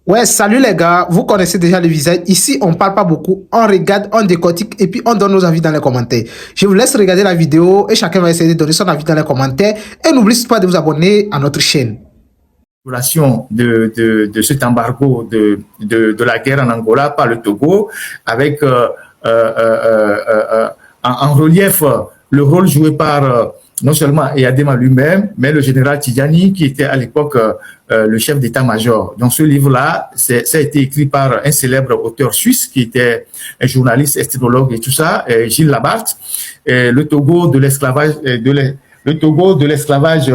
Ouais, salut les gars, vous connaissez déjà le visage. Ici, on parle pas beaucoup, on regarde, on décortique et puis on donne nos avis dans les commentaires. Je vous laisse regarder la vidéo et chacun va essayer de donner son avis dans les commentaires. Et n'oubliez pas de vous abonner à notre chaîne. De cet embargo de la guerre en Angola par le Togo, avec en relief le rôle joué par non seulement Eyadema lui-même, mais le général Tidjani, qui était à l'époque le chef d'état-major. Dans ce livre-là, ça a été écrit par un célèbre auteur suisse qui était un journaliste, ethnologue et tout ça, Gilles Labarthe. Le Togo de l'esclavage, le Togo de l'esclavage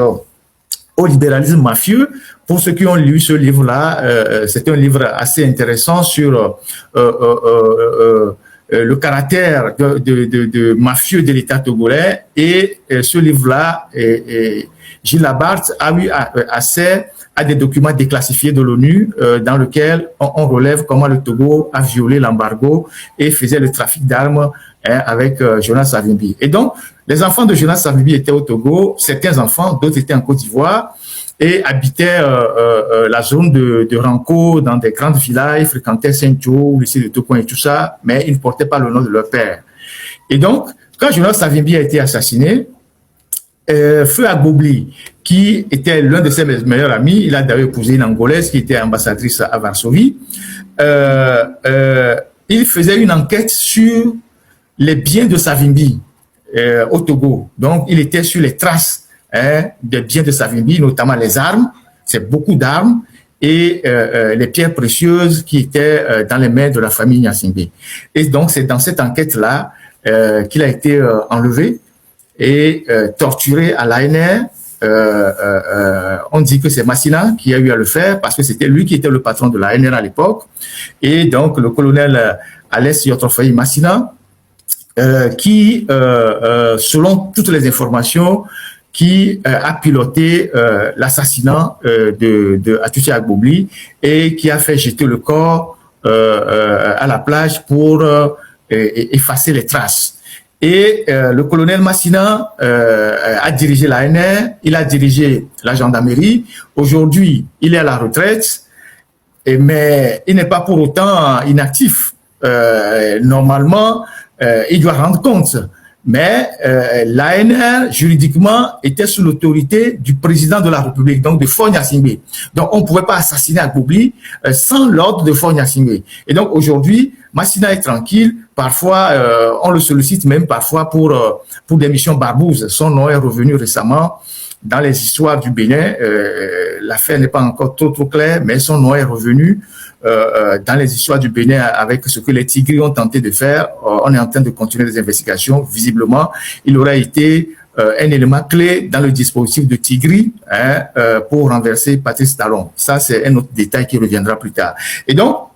au libéralisme mafieux. Pour ceux qui ont lu ce livre-là, c'est un livre assez intéressant sur le caractère de mafieux de l'État togolais. Et ce livre-là, Gilles Labarthe a eu accès à des documents déclassifiés de l'ONU dans lesquels on relève comment le Togo a violé l'embargo et faisait le trafic d'armes avec Jonas Savimbi. Et donc, les enfants de Jonas Savimbi étaient au Togo, certains enfants, d'autres étaient en Côte d'Ivoire et habitaient la zone de Ranco, dans des grandes villas, ils fréquentaient Saint-Thio, lycée de Tokon et tout ça, mais ils ne portaient pas le nom de leur père. Et donc, quand Jonas Savimbi a été assassiné, Feu Agbobli, qui était l'un de ses meilleurs amis, il a d'ailleurs épousé une Angolaise qui était ambassadrice à Varsovie, il faisait une enquête sur les biens de Savimbi au Togo. Donc, il était sur les traces des biens de Savimbi, notamment les armes, c'est beaucoup d'armes, et les pierres précieuses qui étaient dans les mains de la famille Nyasingbe. Et donc, c'est dans cette enquête-là qu'il a été enlevé et torturé à l'ANR. On dit que c'est Massina qui a eu à le faire parce que c'était lui qui était le patron de l'ANR à l'époque. Et donc, le colonel Alès Yotrofaï Massina, qui, selon toutes les informations, qui a piloté l'assassinat de Atuchi Agbobli et qui a fait jeter le corps à la plage pour effacer les traces. Et le colonel Massina a dirigé l'ANR, il a dirigé la gendarmerie. Aujourd'hui, il est à la retraite, mais il n'est pas pour autant inactif. Normalement, il doit rendre compte. Mais l'ANR, juridiquement, était sous l'autorité du président de la République, donc de Faure Gnassingbé. Donc, on ne pouvait pas assassiner Agbobli sans l'ordre de Faure Gnassingbé. Et donc, aujourd'hui, Massina est tranquille. Parfois, on le sollicite même parfois pour des missions barbouzes. Son nom est revenu récemment dans les histoires du Bénin. L'affaire n'est pas encore trop claire, mais son nom est revenu dans les histoires du Bénin avec ce que les Tigris ont tenté de faire. On est en train de continuer les investigations. Visiblement, il aurait été un élément clé dans le dispositif de Tigris pour renverser Patrice Talon. Ça, c'est un autre détail qui reviendra plus tard. Et donc,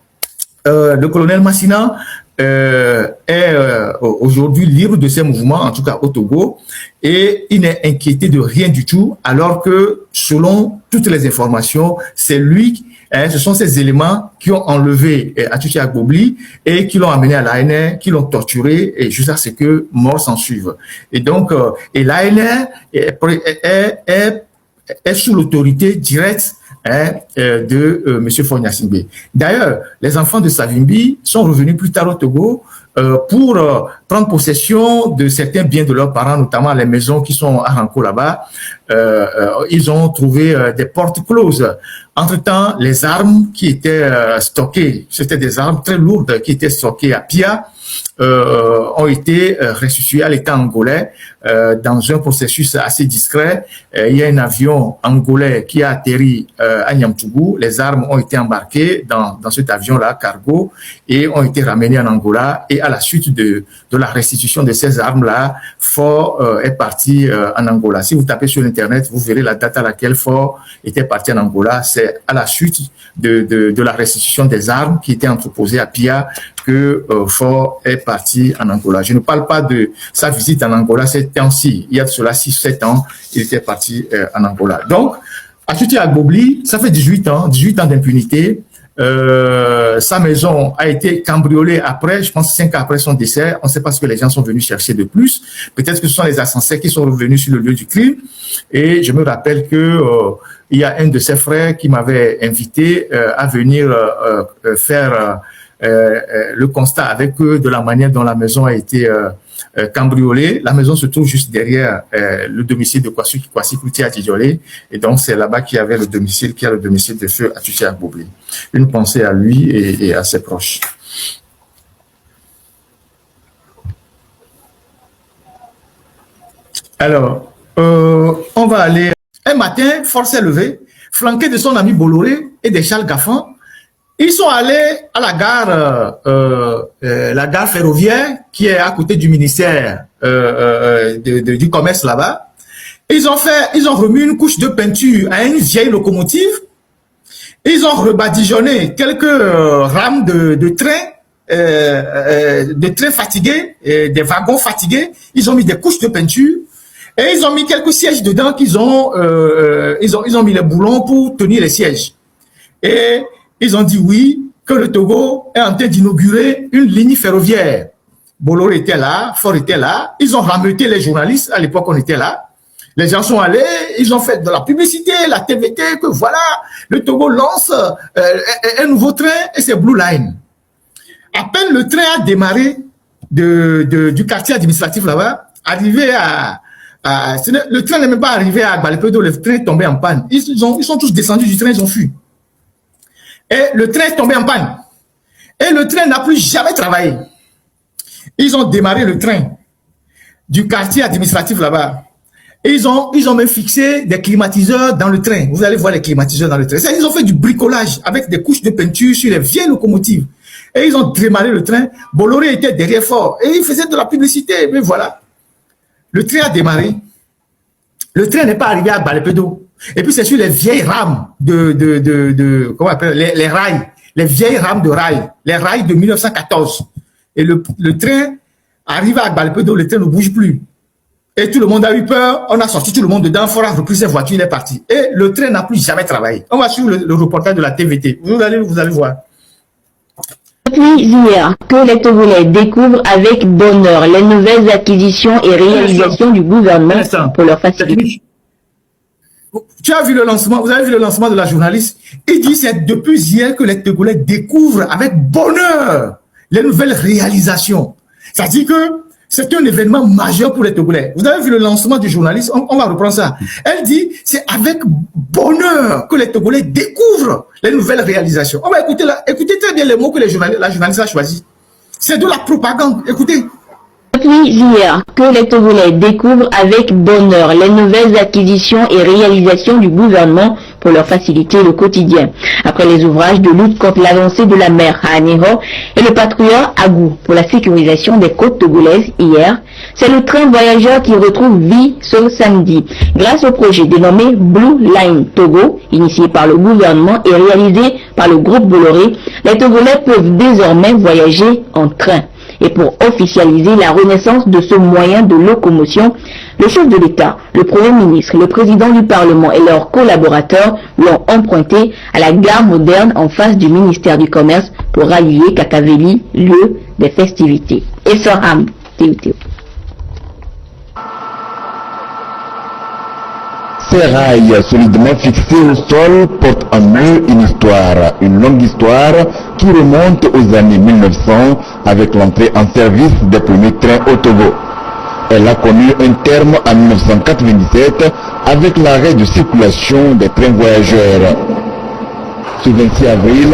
le colonel Massina est aujourd'hui libre de ses mouvements, en tout cas au Togo, et il n'est inquiété de rien du tout, alors que, selon toutes les informations, c'est lui, ce sont ces éléments qui ont enlevé Atuchi Agbobli et qui l'ont amené à l'ANR, qui l'ont torturé, et jusqu'à ce que mort s'en suive. Et donc, et l'ANR est sous l'autorité directe de M. Faure Gnassingbé. D'ailleurs, les enfants de Savimbi sont revenus plus tard au Togo pour prendre possession de certains biens de leurs parents, notamment les maisons qui sont à Ranco là-bas. Ils ont trouvé des portes closes. Entre-temps, les armes qui étaient stockées, c'était des armes très lourdes qui étaient stockées à Pia, ont été restituées à l'État angolais dans un processus assez discret. Il y a un avion angolais qui a atterri à Niamtougou. Les armes ont été embarquées dans cet avion-là, cargo, et ont été ramenées en Angola. Et à la suite de la restitution de ces armes-là, Faure est parti en Angola. Si vous tapez sur Internet, vous verrez la date à laquelle Faure était parti en Angola. C'est à la suite de la restitution des armes qui étaient entreposées à Pia que Faure est parti en Angola. Je ne parle pas de sa visite en Angola ces temps-ci. Il y a de cela 6-7 ans, il était parti en Angola. Donc, Atuchi Agbobli, ça fait 18 ans d'impunité. Sa maison a été cambriolée après, je pense 5 ans après son décès. On ne sait pas ce que les gens sont venus chercher de plus. Peut-être que ce sont les ascenseurs qui sont revenus sur le lieu du crime. Et je me rappelle que il y a un de ses frères qui m'avait invité à venir faire le constat avec eux de la manière dont la maison a été cambriolée. La maison se trouve juste derrière le domicile de Kwasi Kuti à Djidjolé. Et donc, c'est là-bas qu'il y avait le domicile, qui a le domicile de feu Atuché Agboubli. Une pensée à lui et à ses proches. Alors, on va aller. Un matin, Force est levée, flanqué de son ami Bolloré et de Charles Gaffan. Ils sont allés à la gare ferroviaire qui est à côté du ministère du commerce là-bas. Ils ont remis une couche de peinture à une vieille locomotive. Ils ont rebadigeonné quelques rames de train fatigués, des wagons fatigués. Ils ont mis des couches de peinture. Et ils ont mis quelques sièges dedans ils ont mis les boulons pour tenir les sièges. Et ils ont dit oui, que le Togo est en train d'inaugurer une ligne ferroviaire. Bolloré était là, Faure était là. Ils ont rameuté les journalistes. À l'époque, on était là. Les gens sont allés, ils ont fait de la publicité, la TVT, que voilà, le Togo lance un nouveau train et c'est Blue Line. À peine le train a démarré du quartier administratif là-bas, arrivé le train n'est même pas arrivé à Gbalepedo, le train est tombé en panne. Ils sont tous descendus du train, ils ont fui. Et le train est tombé en panne. Et le train n'a plus jamais travaillé. Ils ont démarré le train du quartier administratif là-bas. Et ils ont même fixé des climatiseurs dans le train. Vous allez voir les climatiseurs dans le train. Ils ont fait du bricolage avec des couches de peinture sur les vieilles locomotives. Et ils ont démarré le train. Bolloré était derrière fort. Et il faisait de la publicité. Mais voilà. Le train a démarré. Le train n'est pas arrivé à Gbalepedo. Et puis c'est sur les vieilles rames comment on appelle, les rails. Les vieilles rames de rails. Les rails de 1914. Et le train arrive à Gbalepedo, le train ne bouge plus. Et tout le monde a eu peur. On a sorti tout le monde dedans. Fort a repris ses voitures, il est parti. Et le train n'a plus jamais travaillé. On va suivre le reportage de la TVT. Vous allez voir. Depuis hier, que les Togolais découvrent avec bonheur les nouvelles acquisitions et réalisations du gouvernement pour leur faciliter. Tu as vu le lancement, vous avez vu le lancement de la journaliste. Il dit c'est depuis hier que les Togolais découvrent avec bonheur les nouvelles réalisations. Ça dit que c'est un événement majeur pour les Togolais. Vous avez vu le lancement du journaliste, on va reprendre ça. Elle dit, c'est avec bonheur que les Togolais découvrent les nouvelles réalisations. On va écouter très bien les mots que la journaliste a choisis. C'est de la propagande. Écoutez. Depuis hier, que les Togolais découvrent avec bonheur les nouvelles acquisitions et réalisations du gouvernement pour leur faciliter le quotidien. Après les ouvrages de lutte contre l'avancée de la mer à Anéro et le patrouilleur Agou pour la sécurisation des côtes togolaises hier, c'est le train voyageur qui retrouve vie ce samedi. Grâce au projet dénommé Blue Line Togo, initié par le gouvernement et réalisé par le groupe Bolloré, les Togolais peuvent désormais voyager en train. Et pour officialiser la renaissance de ce moyen de locomotion, le chef de l'État, le Premier ministre, le président du Parlement et leurs collaborateurs l'ont emprunté à la gare moderne en face du ministère du Commerce pour rallier Kakaveli, lieu des festivités. Et Sorham, Théo. Ces rails solidement fixés au sol portent en eux une longue histoire qui remonte aux années 1900 avec l'entrée en service des premiers trains au Togo. Elle a connu un terme en 1997 avec l'arrêt de circulation des trains voyageurs. Ce 26 avril,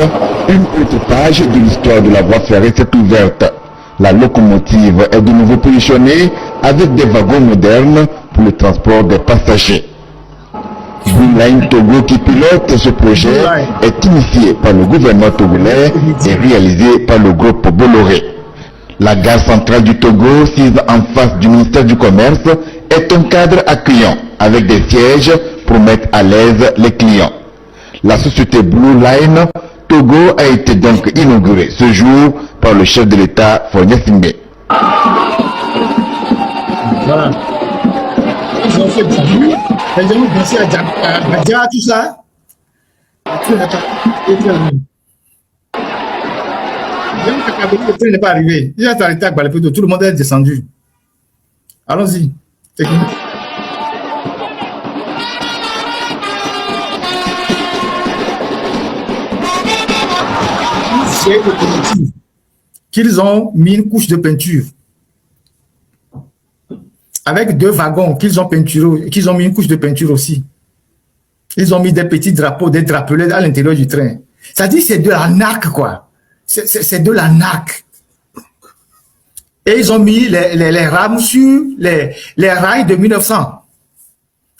une autre page de l'histoire de la voie ferrée s'est ouverte. La locomotive est de nouveau positionnée avec des wagons modernes pour le transport des passagers. Blue Line Togo qui pilote ce projet est initié par le gouvernement togolais et réalisé par le groupe Bolloré. La gare centrale du Togo, sise en face du ministère du Commerce, est un cadre accueillant avec des sièges pour mettre à l'aise les clients. La société Blue Line Togo a été donc inaugurée ce jour par le chef de l'État, Faure Gnassingbé. Voilà. Ils ont fait du bruit. Les gens ont dansé à Dja, tout ça. Le train n'est pas arrivé. Il a arrêté à Gbalepedo, tout le monde est descendu. Allons-y. Technique. c'est une locomotive qu'ils ont mis une couche de peinture. Avec 2 wagons qu'ils ont peinturés, qu'ils ont mis une couche de peinture aussi. Ils ont mis des petits drapeaux, des drapelets à l'intérieur du train. Ça dit c'est de l'arnaque, quoi. C'est de l'arnaque. Et ils ont mis les rames sur les rails de 1900.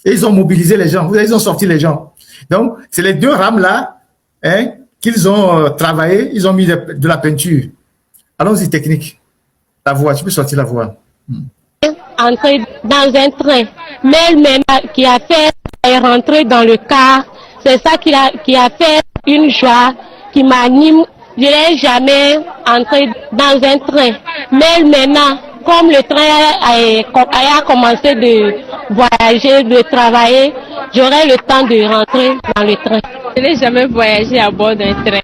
Et ils ont mobilisé les gens. Ils ont sorti les gens. Donc, c'est les 2 rames-là hein, qu'ils ont travaillé. Ils ont mis de la peinture. Allons-y, technique. La voix, tu peux sortir la voix. Entrer dans un train. Mais elle-même qui a fait rentrer dans le car, c'est ça qui a fait une joie qui m'anime. Je n'ai jamais entré dans un train. Mais maintenant, comme le train a commencé de voyager, de travailler, j'aurai le temps de rentrer dans le train. Je n'ai jamais voyagé à bord d'un train.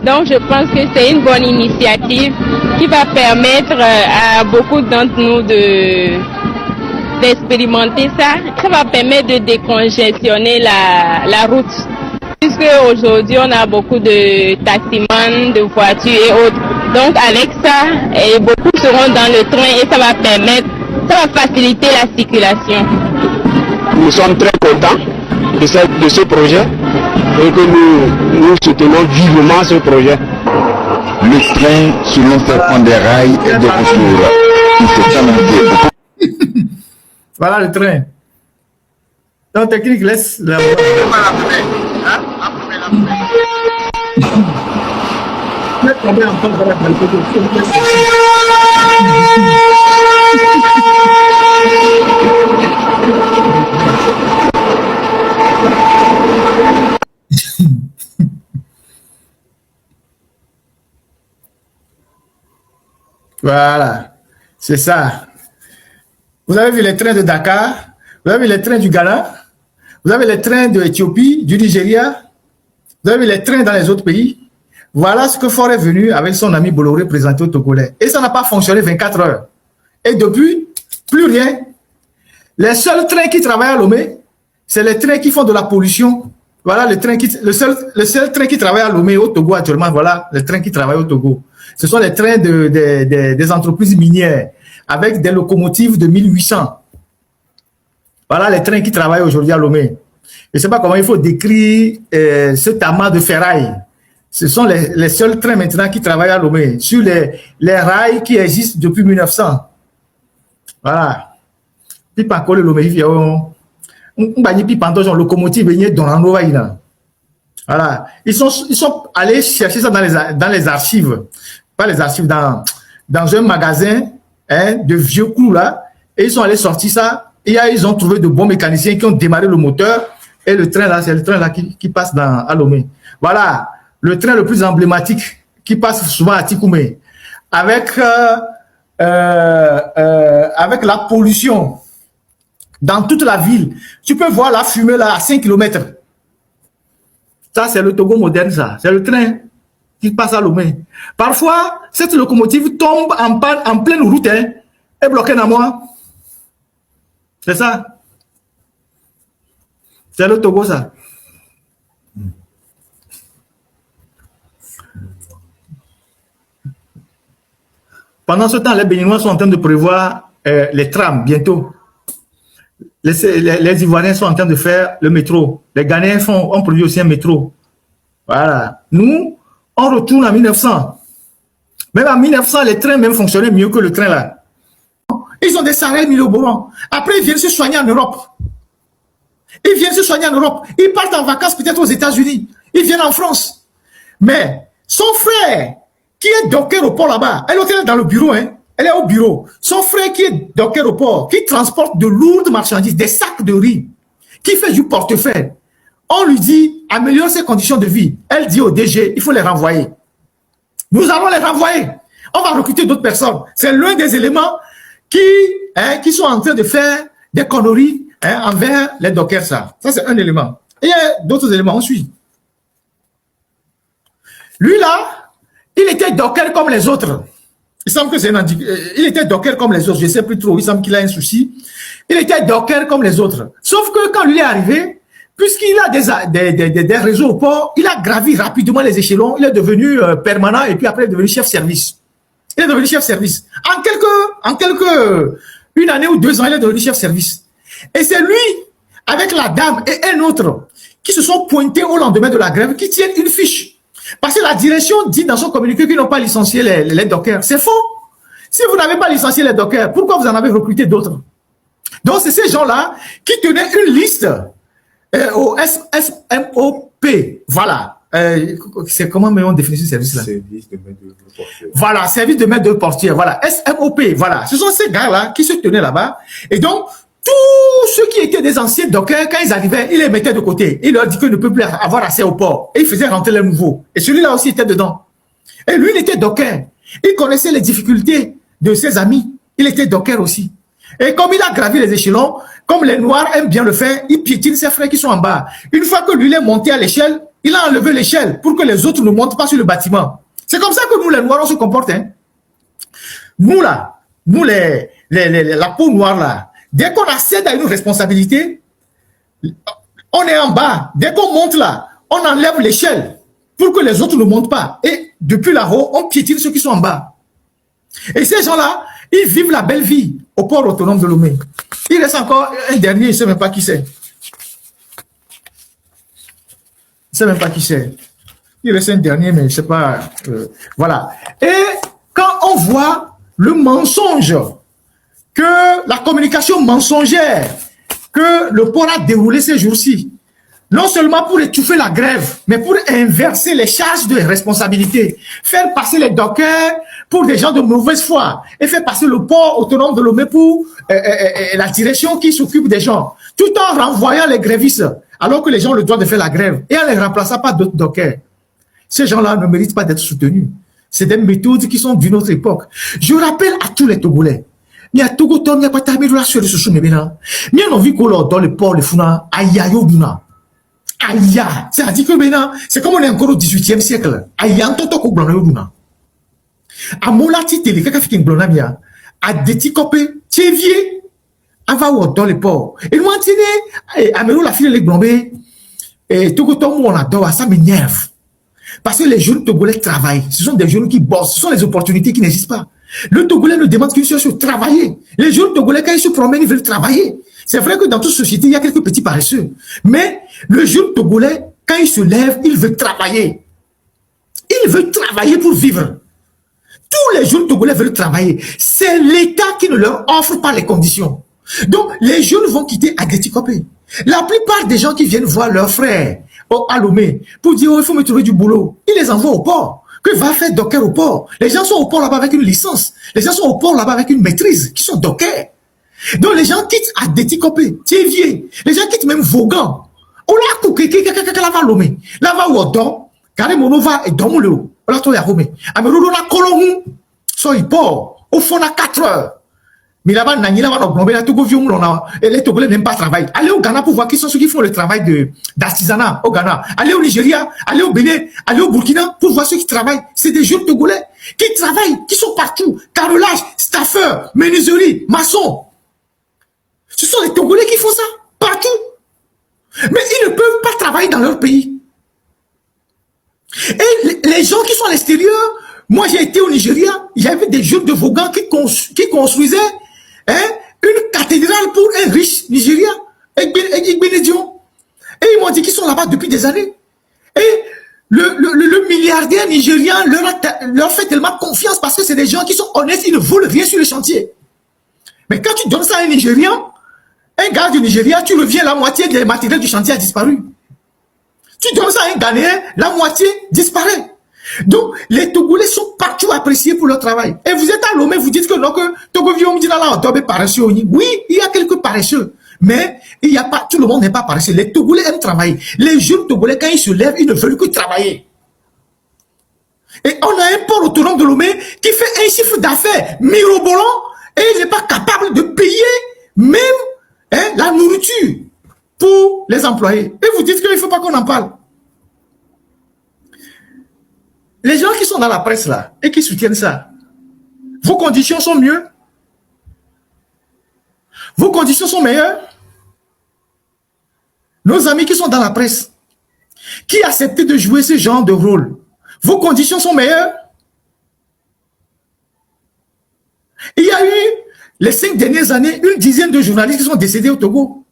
Donc je pense que c'est une bonne initiative qui va permettre à beaucoup d'entre nous d'expérimenter ça. Ça va permettre de décongestionner la route. Puisque aujourd'hui on a beaucoup de taximans, de voitures et autres. Donc avec ça, beaucoup seront dans le train et ça va faciliter la circulation. Nous sommes très contents de ce projet et que nous soutenons vivement ce projet. Le train, selon certains des rails, est de retour. Il s'est annoncé. Voilà le train. Donc, technique, laisse la voix. Voilà, c'est ça. Vous avez vu les trains de Dakar, vous avez vu les trains du Ghana, vous avez les trains de l'Éthiopie, du Nigeria, vous avez vu les trains dans les autres pays. Voilà ce que Faure est venu avec son ami Bolloré présenter aux Togolais. Et ça n'a pas fonctionné 24 heures. Et depuis, plus rien. Les seuls trains qui travaillent à Lomé, c'est les trains qui font de la pollution. Voilà le seul train qui travaille à Lomé au Togo actuellement, voilà le train qui travaille au Togo. Ce sont les trains des entreprises minières avec des locomotives de 1800. Voilà les trains qui travaillent aujourd'hui à Lomé. Je ne sais pas comment il faut décrire ce tamas de ferraille. Ce sont les seuls trains maintenant qui travaillent à Lomé sur les rails qui existent depuis 1900. Voilà. Puis pas encore le Lomé, il y a une locomotive voilà. Ils sont allés chercher ça dans les archives. Pas les archives, dans un magasin de vieux clous là. Et ils sont allés sortir ça. Et ils ont trouvé de bons mécaniciens qui ont démarré le moteur. Et le train là, c'est le train là qui passe à Lomé. Voilà. Le train le plus emblématique qui passe souvent à Tikoumé. Avec la pollution dans toute la ville. Tu peux voir la fumée là à 5 km. Ça, c'est le Togo moderne, ça. C'est le train qui passe à Lomé. Parfois, cette locomotive tombe en pleine route et bloquée dans moi. C'est ça. C'est le Togo, ça. Pendant ce temps, les Béninois sont en train de prévoir les trams bientôt. Les Ivoiriens sont en train de faire le métro. Les Ghanéens ont produit aussi un métro. Voilà. Nous, on retourne en 1900. Même en 1900, les trains même fonctionnaient mieux que le train là. Ils ont des salaires mis au boulot. Après, ils viennent se soigner en Europe. Ils partent en vacances peut-être aux États-Unis. Ils viennent en France. Mais son frère, qui est docker au port là-bas, elle est dans le bureau, hein. Elle est au bureau. Son frère qui est docker au port, qui transporte de lourdes marchandises, des sacs de riz, qui fait du portefeuille. On lui dit, améliore ses conditions de vie. Elle dit au DG, il faut les renvoyer. Nous allons les renvoyer. On va recruter d'autres personnes. C'est l'un des éléments qui sont en train de faire des conneries envers les dockers. Ça c'est un élément. Et il y a d'autres éléments, on suit. Lui là, il était docker comme les autres. Il semble que il était docker comme les autres. Je ne sais plus trop. Il semble qu'il a un souci. Il était docker comme les autres. Sauf que quand lui est arrivé, puisqu'il a des réseaux au port, il a gravi rapidement les échelons, il est devenu permanent et puis après il est devenu chef service. Il est devenu chef service. Une année ou 2 ans, il est devenu chef service. Et c'est lui, avec la dame et un autre, qui se sont pointés au lendemain de la grève, qui tiennent une fiche. Parce que la direction dit dans son communiqué qu'ils n'ont pas licencié les dockers. C'est faux. Si vous n'avez pas licencié les dockers, pourquoi vous en avez recruté d'autres? Donc, c'est ces gens-là qui tenaient une liste au SMOP. Voilà. C'est comment on définit ce service-là? Service de main d'œuvre portière. Voilà, service de main d'œuvre portière. Voilà, SMOP. Voilà. Ce sont ces gars-là qui se tenaient là-bas. Et donc, tous ceux qui étaient des anciens dockers, quand ils arrivaient, ils les mettaient de côté. Ils leur disaient qu'ils ne peuvent plus avoir accès au port. Et ils faisaient rentrer les nouveaux. Et celui-là aussi était dedans. Et lui, il était docker. Il connaissait les difficultés de ses amis. Il était docker aussi. Et comme il a gravi les échelons, comme les Noirs aiment bien le faire, il piétine ses frères qui sont en bas. Une fois que lui est monté à l'échelle, il a enlevé l'échelle pour que les autres ne montent pas sur le bâtiment. C'est comme ça que nous, les Noirs, on se comporte. Hein. Nous, là, la peau noire, là, dès qu'on accède à une responsabilité, on est en bas. Dès qu'on monte là, on enlève l'échelle pour que les autres ne montent pas. Et depuis là-haut, on piétine ceux qui sont en bas. Et ces gens-là, ils vivent la belle vie au port autonome de Lomé. Il reste encore un dernier, je ne sais même pas qui c'est. Je ne sais même pas qui c'est. Il reste un dernier, mais je ne sais pas. Voilà. Et quand on voit le mensonge, que la communication mensongère que le port a déroulé ces jours-ci, non seulement pour étouffer la grève, mais pour inverser les charges de responsabilité, faire passer les dockers pour des gens de mauvaise foi et faire passer le port autonome de Lomé pour la direction qui s'occupe des gens, tout en renvoyant les grévistes, alors que les gens ont le droit de faire la grève et en les remplaçant par d'autres dockers. Ces gens-là ne méritent pas d'être soutenus. C'est des méthodes qui sont d'une autre époque. Je rappelle à tous les Togolais, il y a Togo, il n'y a pas de relation de ce mais maintenant. Il y a envie qu'on dans le port, le Funa, Ayayo Duna. Aya, c'est-à-dire que maintenant, c'est comme on est encore au 18e siècle. Aya, on t'entend qu'on blâme Duna. A molati télé, quelqu'un fait qu'un blâme, a déticopé, tchévier, ava ou dans le port. Et nous, on tient, Amero la fille, les blâmés, et Togo, on adore, ça m'énerve. Parce que les jeunes Togolais travaillent. Ce sont des jeunes qui bossent. Ce sont les opportunités qui n'existent pas. Le Togolais ne demande qu'une chose, travailler. Les jeunes Togolais, quand ils se promènent, ils veulent travailler. C'est vrai que dans toute société, il y a quelques petits paresseux. Mais le jeune Togolais, quand il se lève, il veut travailler. Il veut travailler pour vivre. Tous les jeunes Togolais veulent travailler. C'est l'État qui ne leur offre pas les conditions. Donc, les jeunes vont quitter Agretikopé. La plupart des gens qui viennent voir leurs frères à Lomé pour dire, oh, il faut me trouver du boulot, ils les envoient au port. Que va faire docker au port? Les gens sont au port là-bas avec une licence. Les gens sont au port là-bas avec une maîtrise, qui sont dockers. Donc, les gens quittent Agretikopé, Thiévier. Les gens quittent même Vaughan. On l'a coupé, là va Lomé. Là va Wodon. Carrément, on va et Domolo. On l'a trouvé à Lomé. Améro, la Colomou. So, il port. Au fond, à 4 heures. Mais là-bas, les Togolais n'aiment pas travailler. Allez au Ghana pour voir qui sont ceux qui font le travail d'artisanat au Ghana. Allez au Nigeria, allez au Bénin, allez au Burkina pour voir ceux qui travaillent. C'est des jeunes Togolais qui travaillent, qui sont partout. Carrelage, staffeur, menuiserie, maçon. Ce sont les Togolais qui font ça, partout. Mais ils ne peuvent pas travailler dans leur pays. Et les gens qui sont à l'extérieur, moi j'ai été au Nigeria, il y avait des jeunes de Vaughan qui construisaient une cathédrale pour un riche Nigérien, Igbenedion. Et ils m'ont dit qu'ils sont là-bas depuis des années. Et le milliardaire nigérien leur fait tellement confiance parce que c'est des gens qui sont honnêtes, ils ne volent rien sur le chantier. Mais quand tu donnes ça à un Nigérien, un gars du Nigeria, tu reviens, la moitié des matériels du chantier a disparu. Tu donnes ça à un Ghanéen, la moitié disparaît. Donc, les Togolais sont partout appréciés pour leur travail. Et vous êtes à Lomé, vous dites que non, que Togovio me dit là, on tombe paresseux. Oui, il y a quelques paresseux. Mais il y a pas, tout le monde n'est pas paresseux. Les Togolais aiment travailler. Les jeunes Togolais, quand ils se lèvent, ils ne veulent que travailler. Et on a un port autonome de Lomé qui fait un chiffre d'affaires mirobolant et il n'est pas capable de payer même la nourriture pour les employés. Et vous dites qu'il ne faut pas qu'on en parle. Les gens qui sont dans la presse là et qui soutiennent ça, vos conditions sont mieux? Vos conditions sont meilleures? nos amis qui sont dans la presse, qui acceptent de jouer ce genre de rôle, vos conditions sont meilleures. Il y a eu, les 5 dernières années, une dizaine de journalistes qui sont décédés au Togo.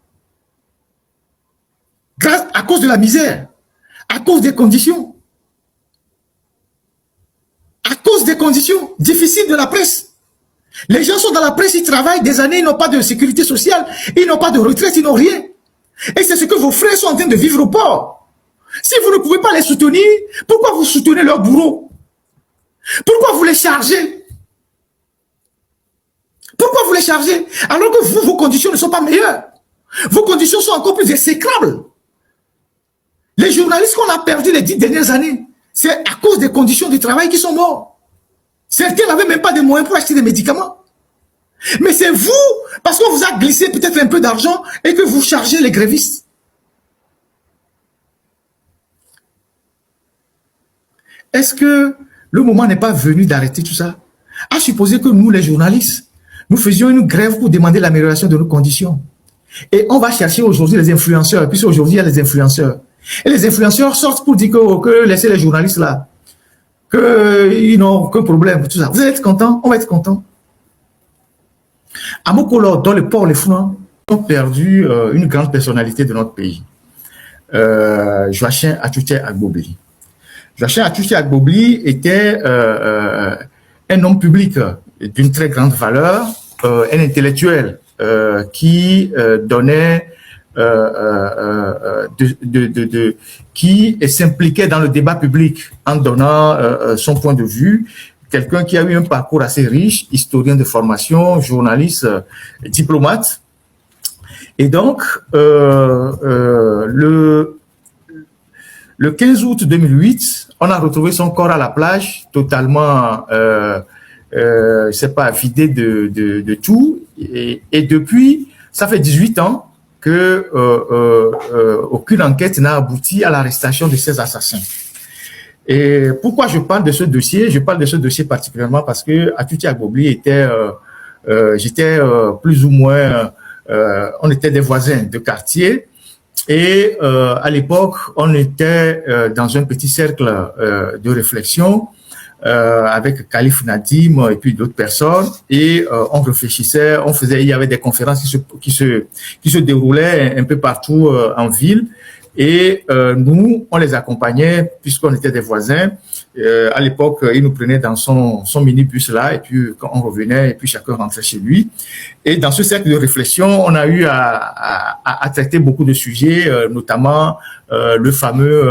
À cause de la misère, à cause des conditions. À cause des conditions difficiles de la presse. Les gens sont dans la presse, ils travaillent des années, ils n'ont pas de sécurité sociale, ils n'ont pas de retraite, ils n'ont rien. Et c'est ce que vos frères sont en train de vivre au port. Si vous ne pouvez pas les soutenir, pourquoi vous soutenez leur bourreau? Pourquoi vous les chargez? Pourquoi vous les chargez? Alors que vous, vos conditions ne sont pas meilleures. Vos conditions sont encore plus exécrables. Les journalistes qu'on a perdus les 10 dernières années, c'est à cause des conditions de travail qui sont morts. Certains n'avaient même pas de moyens pour acheter des médicaments. Mais c'est vous, parce qu'on vous a glissé peut-être un peu d'argent et que vous chargez les grévistes. Est-ce que le moment n'est pas venu d'arrêter tout ça? À supposer que nous, les journalistes, nous faisions une grève pour demander l'amélioration de nos conditions. Et on va chercher aujourd'hui les influenceurs, puisque aujourd'hui il y a les influenceurs. Et les influenceurs sortent pour dire que laissez les journalistes là, qu'ils n'ont aucun problème, tout ça. Vous allez être contents, on va être contents. À Mokolo, dans le port Les Fouans, ont perdu une grande personnalité de notre pays, Joachim Atouché Agbobli. Joachim Atouché Agbobli était un homme public d'une très grande valeur, un intellectuel qui donnait qui s'impliquait dans le débat public en donnant son point de vue, quelqu'un qui a eu un parcours assez riche, historien de formation, journaliste, diplomate. Et donc, le 15 août 2008, on a retrouvé son corps à la plage, totalement, je sais pas, vidé de tout. Et depuis, ça fait 18 ans que aucune enquête n'a abouti à l'arrestation de ces assassins. Et pourquoi je parle de ce dossier? Je parle de ce dossier particulièrement parce que Atouché Agbobli était, j'étais plus ou moins, on était des voisins de quartier. Et à l'époque, on était dans un petit cercle de réflexion avec Khalif Nadim et puis d'autres personnes, et on réfléchissait, on faisait, il y avait des conférences qui se déroulaient un peu partout en ville, et nous, on les accompagnait puisqu'on était des voisins. À l'époque, il nous prenait dans son minibus là, et puis quand on revenait, et puis chacun rentrait chez lui. Et dans ce cercle de réflexion, on a eu à traiter beaucoup de sujets, notamment le fameux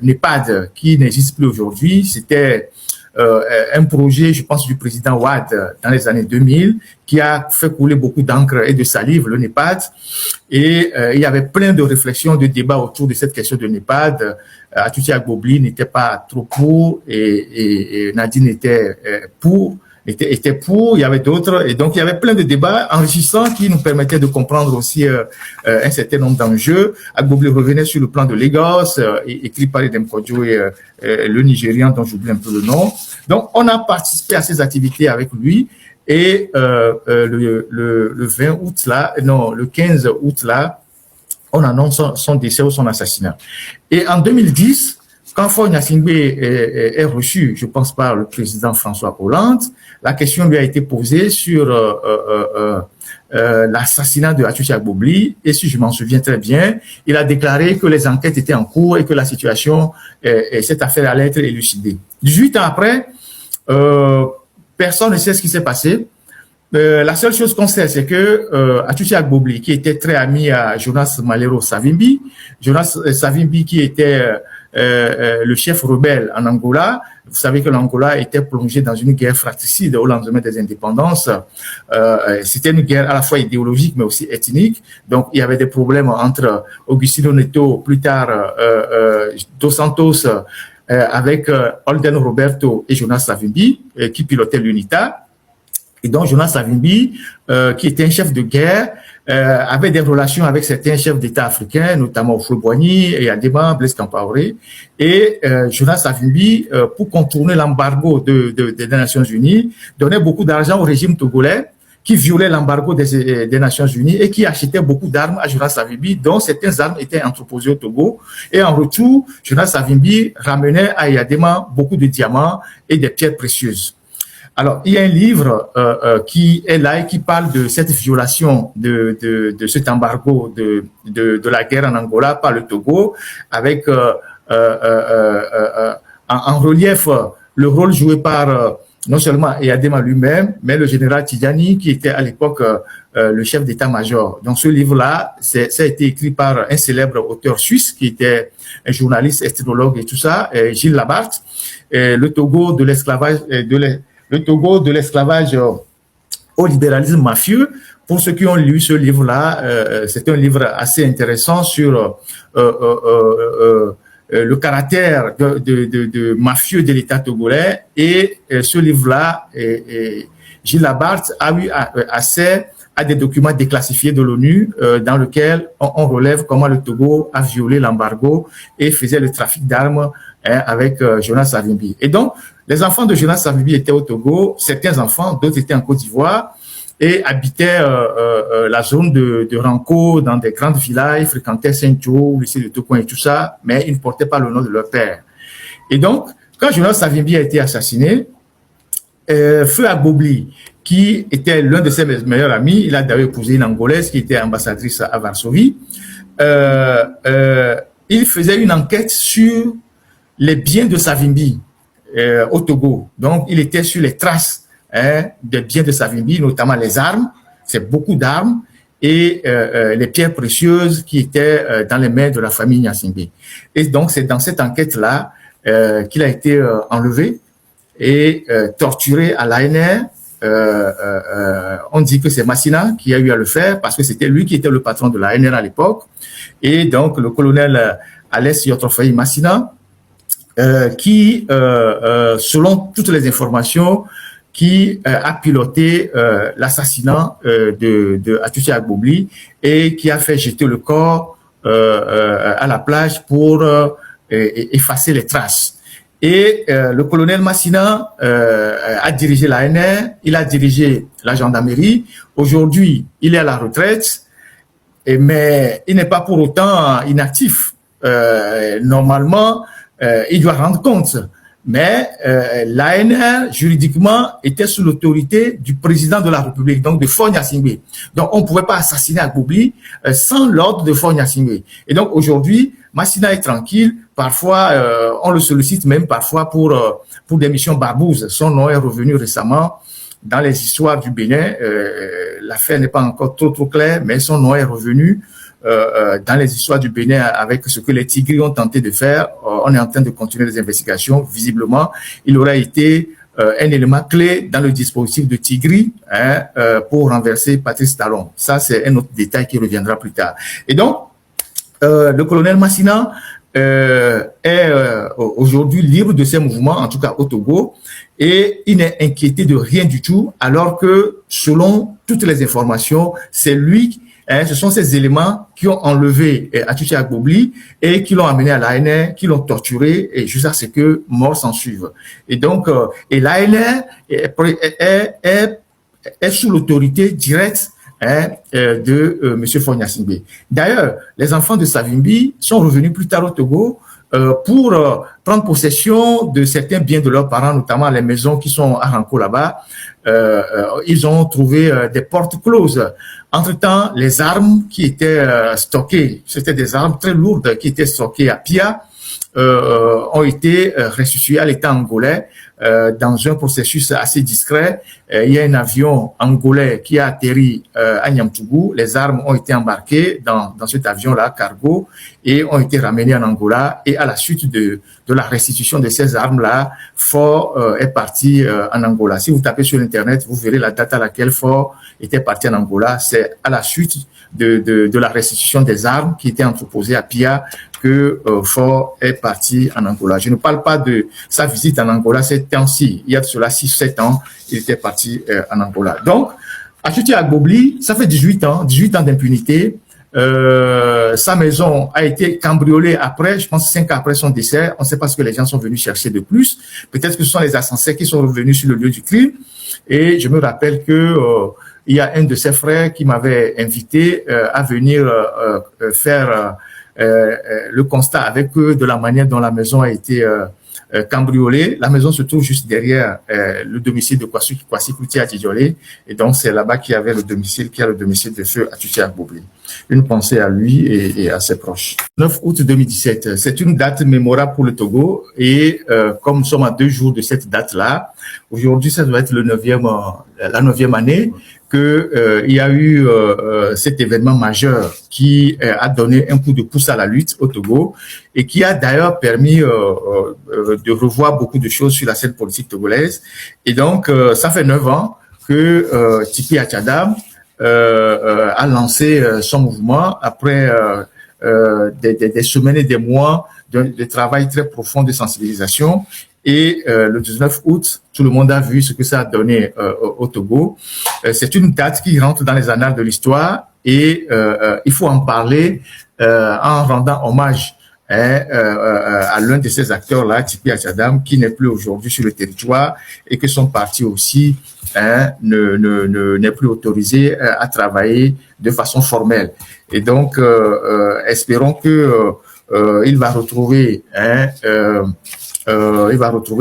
NEPAD qui n'existe plus aujourd'hui. C'était un projet, je pense, du président Wade dans les années 2000 qui a fait couler beaucoup d'encre et de salive, le NEPAD. Et il y avait plein de réflexions, de débats autour de cette question de NEPAD. Atouché Agbobli n'était pas trop pour et Nadine était pour. Était pour, il y avait d'autres, et donc il y avait plein de débats enrichissants qui nous permettaient de comprendre aussi un certain nombre d'enjeux. Agbobli revenait sur le plan de Lagos, écrit par Edem Kodjo et le Nigérian dont j'oublie un peu le nom. Donc on a participé à ces activités avec lui, et le 20 août là, non, le 15 août là, on annonce son décès ou son assassinat. Et en 2010, quand Faure Gnassingbé est reçu, je pense par le président François Hollande, la question lui a été posée sur l'assassinat de Atouché Agbobli, et si je m'en souviens très bien, il a déclaré que les enquêtes étaient en cours et que la situation, cette affaire allait être élucidée. 18 ans après, personne ne sait ce qui s'est passé. La seule chose qu'on sait, c'est que Atouché Agbobli, qui était très ami à Jonas Malero Savimbi, Jonas Savimbi qui était le chef rebelle en Angola. Vous savez que l'Angola était plongé dans une guerre fratricide au lendemain des indépendances. C'était une guerre à la fois idéologique mais aussi ethnique. Donc il y avait des problèmes entre Augustino Neto, plus tard Dos Santos, avec Holden Roberto et Jonas Savimbi, qui pilotaient l'UNITA. Et donc Jonas Savimbi, qui était un chef de guerre, avait des relations avec certains chefs d'État africains, notamment Houphouët-Boigny et Adema, Blaise Compaoré. Et Jonas Savimbi, pour contourner l'embargo des Nations Unies, donnait beaucoup d'argent au régime togolais, qui violait l'embargo des Nations Unies et qui achetait beaucoup d'armes à Jonas Savimbi, dont certaines armes étaient entreposées au Togo. Et en retour, Jonas Savimbi ramenait à Eyadema beaucoup de diamants et des pierres précieuses. Alors, il y a un livre qui est là et qui parle de cette violation de cet embargo de la guerre en Angola par le Togo, avec en relief le rôle joué par non seulement Eyadema lui-même, mais le général Tidjani, qui était à l'époque le chef d'état-major. Donc, ce livre-là, ça a été écrit par un célèbre auteur suisse qui était un journaliste, ethnologue et tout ça, Gilles Labarthe. Le Togo de l'esclavage, le Togo de l'esclavage au libéralisme mafieux. Pour ceux qui ont lu ce livre-là, c'est un livre assez intéressant sur le caractère de mafieux de l'État togolais. Et ce livre-là, Gilles Labarthe a eu accès à des documents déclassifiés de l'ONU dans lesquels on relève comment le Togo a violé l'embargo et faisait le trafic d'armes avec Jonas Savimbi. Et donc, les enfants de Jonas Savimbi étaient au Togo, certains enfants, d'autres étaient en Côte d'Ivoire et habitaient la zone de Ranco, dans des grandes villas, ils fréquentaient Saint-Jo, lycée de Tokoin et tout ça, mais ils ne portaient pas le nom de leur père. Et donc, quand Jonas Savimbi a été assassiné, Feu Agbobli, qui était l'un de ses meilleurs amis, il a d'ailleurs épousé une Angolaise qui était ambassadrice à Varsovie, il faisait une enquête sur les biens de Savimbi au Togo. Donc, il était sur les traces des biens de Savimbi, notamment les armes, c'est beaucoup d'armes, et les pierres précieuses qui étaient dans les mains de la famille Nyasingbe. Et donc, c'est dans cette enquête-là qu'il a été enlevé et torturé à l'ANR. On dit que c'est Massina qui a eu à le faire parce que c'était lui qui était le patron de l'ANR à l'époque. Et donc, le colonel Alès Yotrofaï Massina, qui, selon toutes les informations, qui a piloté l'assassinat de Atuche Agbobli et qui a fait jeter le corps à la plage pour effacer les traces. Et le colonel Massina a dirigé l'ANR, il a dirigé la gendarmerie. Aujourd'hui, il est à la retraite, mais il n'est pas pour autant inactif. Normalement, il doit rendre compte. Mais l'ANR, juridiquement, était sous l'autorité du président de la République, donc de Faure Gnassingbé. Donc, on ne pouvait pas assassiner Agbobli sans l'ordre de Faure Gnassingbé. Et donc, aujourd'hui, Massina est tranquille. Parfois, on le sollicite même parfois pour des missions barbouzes. Son nom est revenu récemment dans les histoires du Bénin. L'affaire n'est pas encore trop claire, mais son nom est revenu dans les histoires du Bénin avec ce que les Tigris ont tenté de faire. On est en train de continuer les investigations. Visiblement, il aurait été un élément clé dans le dispositif de Tigris pour renverser Patrice Talon. Ça, c'est un autre détail qui reviendra plus tard. Et donc, le colonel Massina est aujourd'hui libre de ses mouvements, en tout cas au Togo, et il n'est inquiété de rien du tout, alors que, selon toutes les informations, c'est lui, ce sont ces éléments qui ont enlevé Atuche Agbobli et qui l'ont amené à l'ANR, qui l'ont torturé, et jusqu'à ce que mort s'en suive. Et donc, et l'ANR est sous l'autorité directe de M. Faure Gnassingbé. D'ailleurs, les enfants de Savimbi sont revenus plus tard au Togo pour prendre possession de certains biens de leurs parents, notamment les maisons qui sont à Ranco là-bas. Ils ont trouvé des portes closes. Entre-temps, les armes qui étaient stockées, c'était des armes très lourdes qui étaient stockées à Pia, ont été restituées à l'État angolais dans un processus assez discret. Il y a un avion angolais qui a atterri à Niamtougou. Les armes ont été embarquées dans cet avion-là, cargo, et ont été ramenées en Angola. Et à la suite de la restitution de ces armes-là, Faure est parti en Angola. Si vous tapez sur Internet, vous verrez la date à laquelle Faure était parti en Angola. C'est à la suite de la restitution des armes qui étaient entreposées à Pia que Faure est parti en Angola. Je ne parle pas de sa visite en Angola ces temps-ci. Il y a de cela 6-7 ans, il était parti en Angola. Donc, Atuche Agbobli, ça fait 18 ans d'impunité. Sa maison a été cambriolée après, je pense 5 ans après son décès. On ne sait pas ce que les gens sont venus chercher de plus. Peut-être que ce sont les ascenseurs qui sont revenus sur le lieu du crime. Et je me rappelle que il y a un de ses frères qui m'avait invité à venir faire le constat avec eux de la manière dont la maison a été cambriolée. La maison se trouve juste derrière le domicile de Kwasi Kuti à Tidjolé, et donc c'est là-bas qu'il y avait le domicile de feu à Tuti-Agboubli. Une pensée à lui et à ses proches. 9 août 2017, c'est une date mémorable pour le Togo, et comme nous sommes à 2 jours de cette date-là, aujourd'hui ça doit être la 9e année que il y a eu cet événement majeur qui a donné un coup de pouce à la lutte au Togo, et qui a d'ailleurs permis de revoir beaucoup de choses sur la scène politique togolaise. Et donc ça fait 9 ans que Tipi Achadam a lancé son mouvement après des semaines et des mois de travail très profond de sensibilisation. Et le 19 août, tout le monde a vu ce que ça a donné au Togo. C'est une date qui rentre dans les annales de l'histoire, et il faut en parler en rendant hommage à l'un de ces acteurs-là, Tipi Achadam, qui n'est plus aujourd'hui sur le territoire, et que son parti aussi n'est plus autorisé à travailler de façon formelle. Et donc, espérons que il va retrouver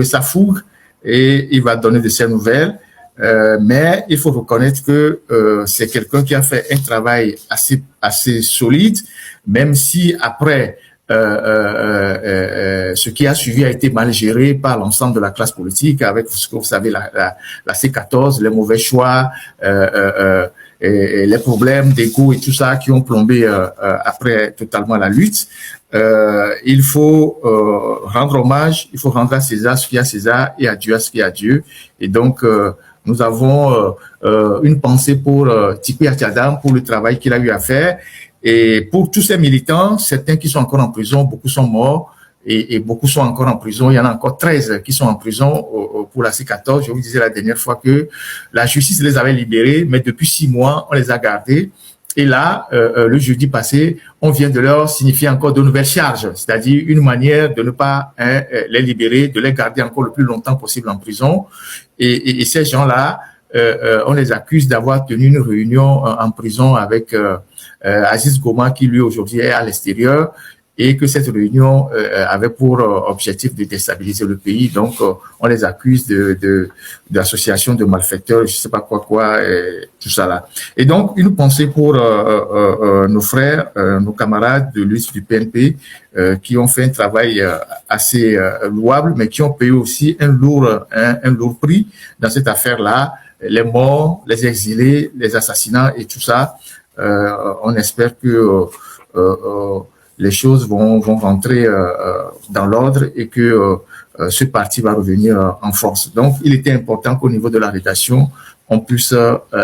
sa fougue, et il va donner de ses nouvelles. Mais il faut reconnaître que c'est quelqu'un qui a fait un travail assez solide, même si après ce qui a suivi a été mal géré par l'ensemble de la classe politique, avec ce que vous savez, la C14, les mauvais choix, et les problèmes d'égo et tout ça qui ont plombé après totalement la lutte. Il faut rendre hommage, il faut rendre à César ce qui est à César et à Dieu ce qui est à Dieu. Et donc, nous avons une pensée pour Tipi Achadam, pour le travail qu'il a eu à faire. Et pour tous ces militants, certains qui sont encore en prison, beaucoup sont morts, et beaucoup sont encore en prison. Il y en a encore 13 qui sont en prison pour la C14. Je vous disais la dernière fois que la justice les avait libérés, mais depuis 6 mois, on les a gardés. Et là, le jeudi passé, on vient de leur signifier encore de nouvelles charges, c'est-à-dire une manière de ne pas les libérer, de les garder encore le plus longtemps possible en prison. Et ces gens-là, on les accuse d'avoir tenu une réunion en prison avec Aziz Goma, qui lui aujourd'hui est à l'extérieur, et que cette réunion avait pour objectif de déstabiliser le pays. Donc, on les accuse d'association de malfaiteurs, je sais pas quoi, tout ça là. Et donc, une pensée pour nos frères, nos camarades de lutte du PNP, qui ont fait un travail assez louable, mais qui ont payé aussi un lourd prix dans cette affaire-là. Les morts, les exilés, les assassinats et tout ça. On espère que les choses vont rentrer dans l'ordre, et que ce parti va revenir en force. Donc, il était important qu'au niveau de la rédaction, on puisse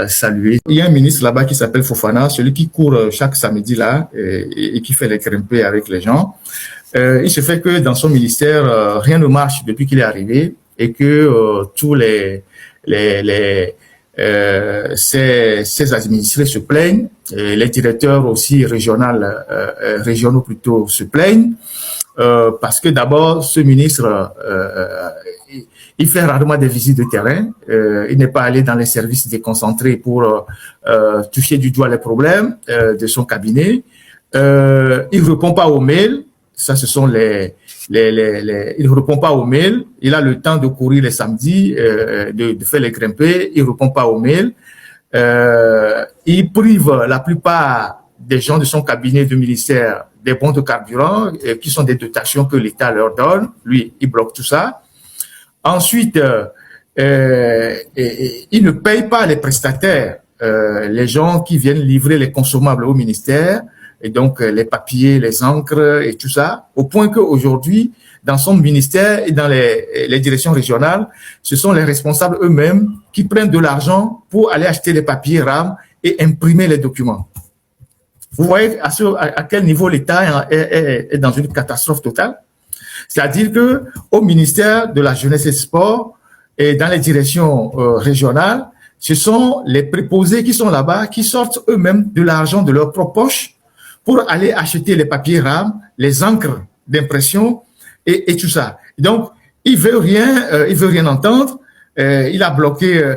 saluer. Il y a un ministre là-bas qui s'appelle Fofana, celui qui court chaque samedi là et qui fait les grimpés avec les gens. Il se fait que dans son ministère, rien ne marche depuis qu'il est arrivé, et que tous ces administrés se plaignent, et les directeurs aussi régionaux plutôt se plaignent, parce que d'abord ce ministre il fait rarement des visites de terrain, il n'est pas allé dans les services déconcentrés pour toucher du doigt les problèmes de son cabinet, il répond pas aux mails. Ça, ce sont il ne répond pas aux mails. Il a le temps de courir les samedis, de faire les grimpés. Il ne répond pas aux mails. Il prive la plupart des gens de son cabinet de ministère des bons de carburant, qui sont des dotations que l'État leur donne. Lui, il bloque tout ça. Ensuite, il ne paye pas les prestataires, les gens qui viennent livrer les consommables au ministère, et donc les papiers, les encres et tout ça, au point qu'aujourd'hui, dans son ministère et dans les directions régionales, ce sont les responsables eux-mêmes qui prennent de l'argent pour aller acheter les papiers RAM et imprimer les documents. Vous voyez à quel niveau l'État est dans une catastrophe totale? C'est-à-dire que au ministère de la Jeunesse et des Sports et dans les directions régionales, ce sont les préposés qui sont là-bas, qui sortent eux-mêmes de l'argent de leur propre poche pour aller acheter les papiers RAM, les encres d'impression et tout ça. Donc, il veut rien entendre. Il a bloqué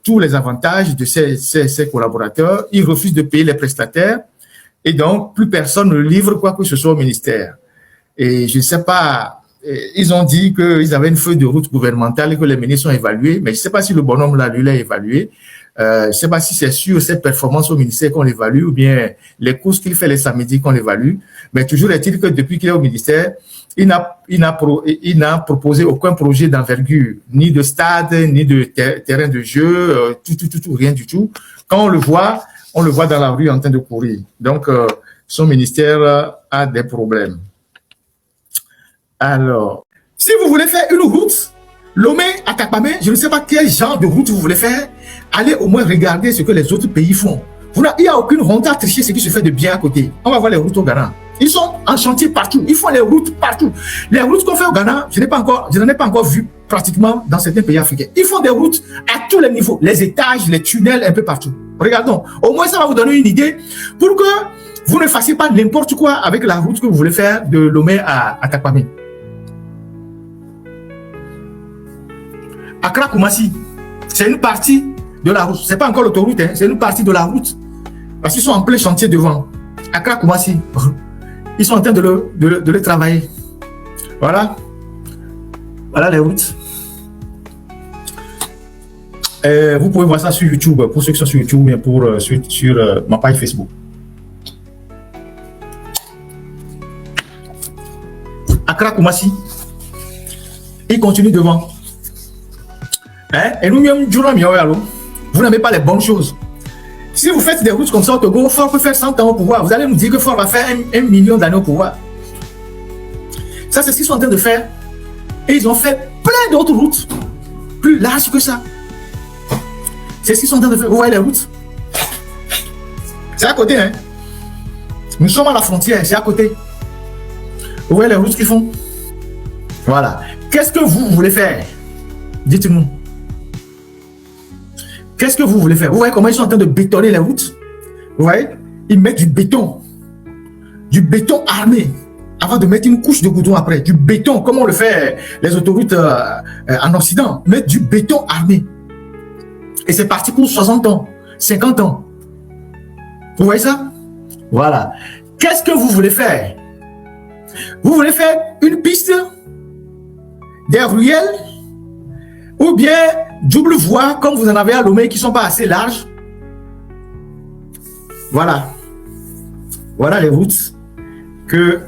tous les avantages de ces collaborateurs. Ils refusent de payer les prestataires et donc plus personne ne livre quoi que ce soit au ministère. Et je ne sais pas, ils ont dit qu'ils avaient une feuille de route gouvernementale et que les ministres ont évalué, mais je ne sais pas si le bonhomme là, lui, l'a évalué. Je ne sais pas si c'est sur ses performances au ministère qu'on l'évalue ou bien les courses qu'il fait les samedis qu'on l'évalue. Mais toujours est-il que depuis qu'il est au ministère, il n'a proposé aucun projet d'envergure, ni de stade, ni de terrain de jeu, tout, rien du tout. Quand on le voit dans la rue en train de courir. Donc, son ministère a des problèmes. Alors, si vous voulez faire une route, Lomé à Takpamé, je ne sais pas quel genre de route vous voulez faire, allez au moins regarder ce que les autres pays font. Il n'y a aucune honte à tricher ce qui se fait de bien à côté. On va voir les routes au Ghana. Ils sont en chantier partout. Ils font les routes partout. Les routes qu'on fait au Ghana, je n'en ai pas encore vu pratiquement dans certains pays africains. Ils font des routes à tous les niveaux. Les étages, les tunnels, un peu partout. Regardons. Au moins, ça va vous donner une idée pour que vous ne fassiez pas n'importe quoi avec la route que vous voulez faire de Lomé à Takpamé. Accra Koumassi, c'est une partie de la route. C'est pas encore l'autoroute, hein, c'est une partie de la route. Parce qu'ils sont en plein chantier devant. Accra Koumassi, ils sont en train de le travailler. Voilà. Voilà les routes. Vous pouvez voir ça sur YouTube, pour ceux qui sont sur YouTube, mais sur ma page Facebook. Accra Koumassi, ils continuent devant. Hein? Et nous-mêmes, vous n'avez pas les bonnes choses. Si vous faites des routes comme ça au Togo, Ford peut faire 100 ans au pouvoir. Vous allez nous dire que Ford va faire 1 million d'années au pouvoir. Ça, c'est ce qu'ils sont en train de faire. Et ils ont fait plein d'autres routes plus larges que ça. C'est ce qu'ils sont en train de faire. Vous voyez les routes? C'est à côté, hein? Nous sommes à la frontière, c'est à côté. Vous voyez les routes qu'ils font? Voilà. Qu'est-ce que vous voulez faire? Dites-nous. Qu'est-ce que vous voulez faire? Vous voyez comment ils sont en train de bétonner les routes? Vous voyez? Ils mettent du béton armé, avant de mettre une couche de goudron après. Du béton, comme on le fait les autoroutes en Occident. Mettre du béton armé. Et c'est parti pour 60 ans, 50 ans. Vous voyez ça? Voilà. Qu'est-ce que vous voulez faire? Vous voulez faire une piste, des ruelles, ou bien double voie, comme vous en avez à Lomé, qui ne sont pas assez larges. Voilà. Voilà les routes que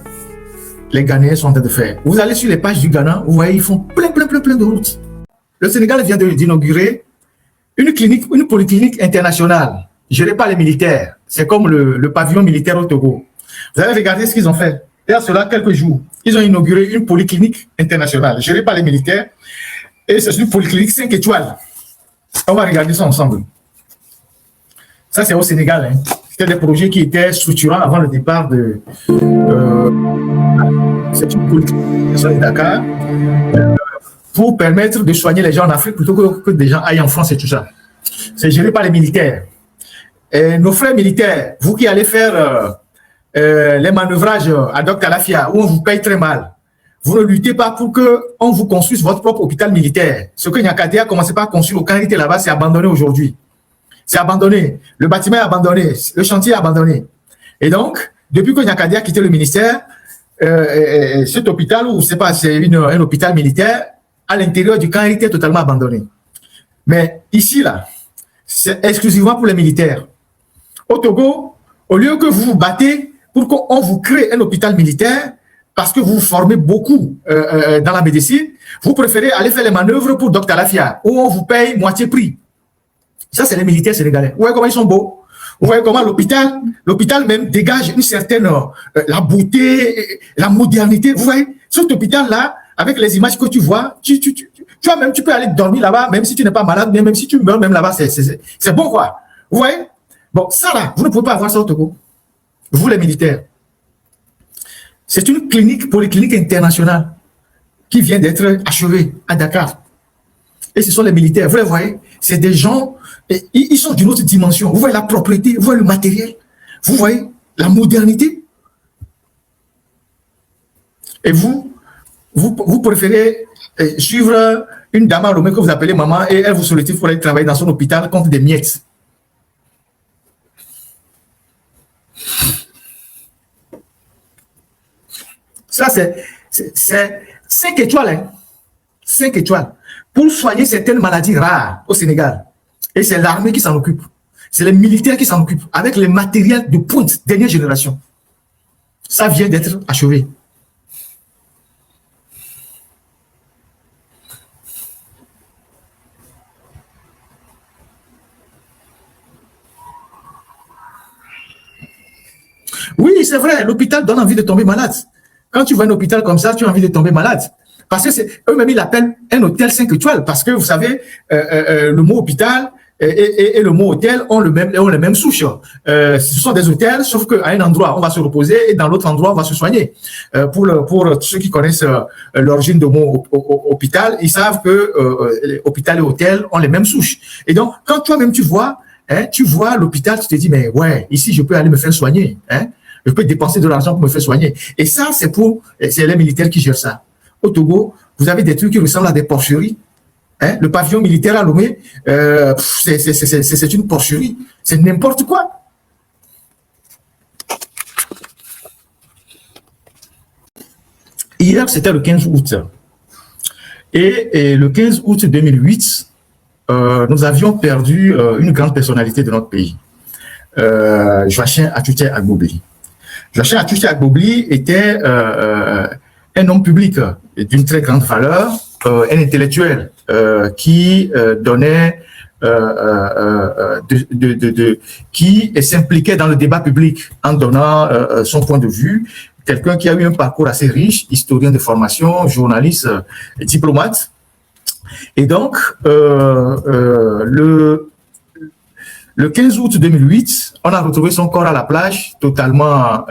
les Ghanéens sont en train de faire. Vous allez sur les pages du Ghana, vous voyez, ils font plein de routes. Le Sénégal vient d'inaugurer une polyclinique internationale, gérée par les militaires. C'est comme le pavillon militaire au Togo. Vous allez regarder ce qu'ils ont fait. Il y a cela quelques jours, ils ont inauguré une polyclinique internationale, gérée par les militaires. Et c'est une polyclinique 5 étoiles. On va regarder ça ensemble. Ça, c'est au Sénégal. Hein. C'était des projets qui étaient structurants avant le départ de... c'est une polyclinique de Dakar pour permettre de soigner les gens en Afrique plutôt que des gens aillent en France et tout ça. C'est géré par les militaires. Et nos frères militaires, vous qui allez faire les manœuvrages à Doc Talafia, où on vous paye très mal, vous ne luttez pas pour qu'on vous construise votre propre hôpital militaire. Ce que Nyakadé a commencé par construire au Canada là-bas, c'est abandonné aujourd'hui. C'est abandonné. Le bâtiment est abandonné. Le chantier est abandonné. Et donc, depuis que Nyakadé a quitté le ministère, cet hôpital, ou c'est pas, c'est un hôpital militaire, à l'intérieur du camp, il était totalement abandonné. Mais ici, là, c'est exclusivement pour les militaires. Au Togo, au lieu que vous vous battez pour qu'on vous crée un hôpital militaire, parce que vous vous formez beaucoup dans la médecine, vous préférez aller faire les manœuvres pour Doc Talafia, où on vous paye moitié prix. Ça, c'est les militaires sénégalais. Vous voyez comment ils sont beaux? Vous voyez comment l'hôpital même dégage une certaine la beauté, la modernité. Vous voyez, cet hôpital-là, avec les images que tu vois, tu peux aller dormir là-bas, même si tu n'es pas malade, même si tu meurs, même là-bas, c'est bon, quoi. Vous voyez? Bon, ça là, vous ne pouvez pas avoir ça au Togo. Vous, les militaires. C'est une polyclinique internationale qui vient d'être achevée à Dakar. Et ce sont les militaires, vous les voyez, c'est des gens, ils sont d'une autre dimension. Vous voyez la propriété, vous voyez le matériel, vous voyez la modernité. Et vous préférez suivre une dame à Lomé que vous appelez maman et elle vous sollicite pour aller travailler dans son hôpital contre des miettes. Ça, c'est 5 étoiles. Hein? 5 étoiles. Pour soigner certaines maladies rares au Sénégal. Et c'est l'armée qui s'en occupe. C'est les militaires qui s'en occupent. Avec les matériels de pointe, dernière génération. Ça vient d'être achevé. Oui, c'est vrai, l'hôpital donne envie de tomber malade. Quand tu vois un hôpital comme ça, tu as envie de tomber malade. Parce que eux-mêmes, ils l'appellent un hôtel 5 étoiles. Parce que, vous savez, le mot hôpital et le mot hôtel ont les mêmes souches. Ce sont des hôtels, sauf qu'à un endroit, on va se reposer et dans l'autre endroit, on va se soigner. Pour ceux qui connaissent l'origine du mot hôpital, ils savent que hôpital et hôtel ont les mêmes souches. Et donc, quand toi-même tu vois l'hôpital, tu te dis, mais ouais, ici, je peux aller me faire soigner. Hein? Je peux dépenser de l'argent pour me faire soigner. Et ça, c'est les militaires qui gèrent ça. Au Togo, vous avez des trucs qui ressemblent à des porcheries. Hein? Le pavillon militaire à Lomé, c'est une porcherie. C'est n'importe quoi. Hier, c'était le 15 août. Et le 15 août 2008, nous avions perdu une grande personnalité de notre pays, Joachim Atouté Agbobli. Joachim Atouté Agbobli était un homme public d'une très grande valeur, un intellectuel qui donnait, qui s'impliquait dans le débat public en donnant son point de vue. Quelqu'un qui a eu un parcours assez riche, historien de formation, journaliste, diplomate. Et donc, le 15 août 2008, on a retrouvé son corps à la plage, totalement,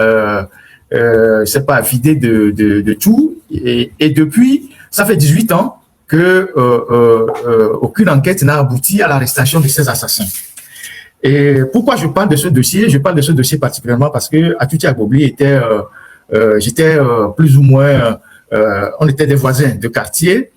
c'est pas vidé de tout. Et depuis, ça fait 18 ans que aucune enquête n'a abouti à l'arrestation de ces assassins. Et pourquoi je parle de ce dossier? Je parle de ce dossier particulièrement parce que Atouté Agbobli était, j'étais plus ou moins, on était des voisins de quartier.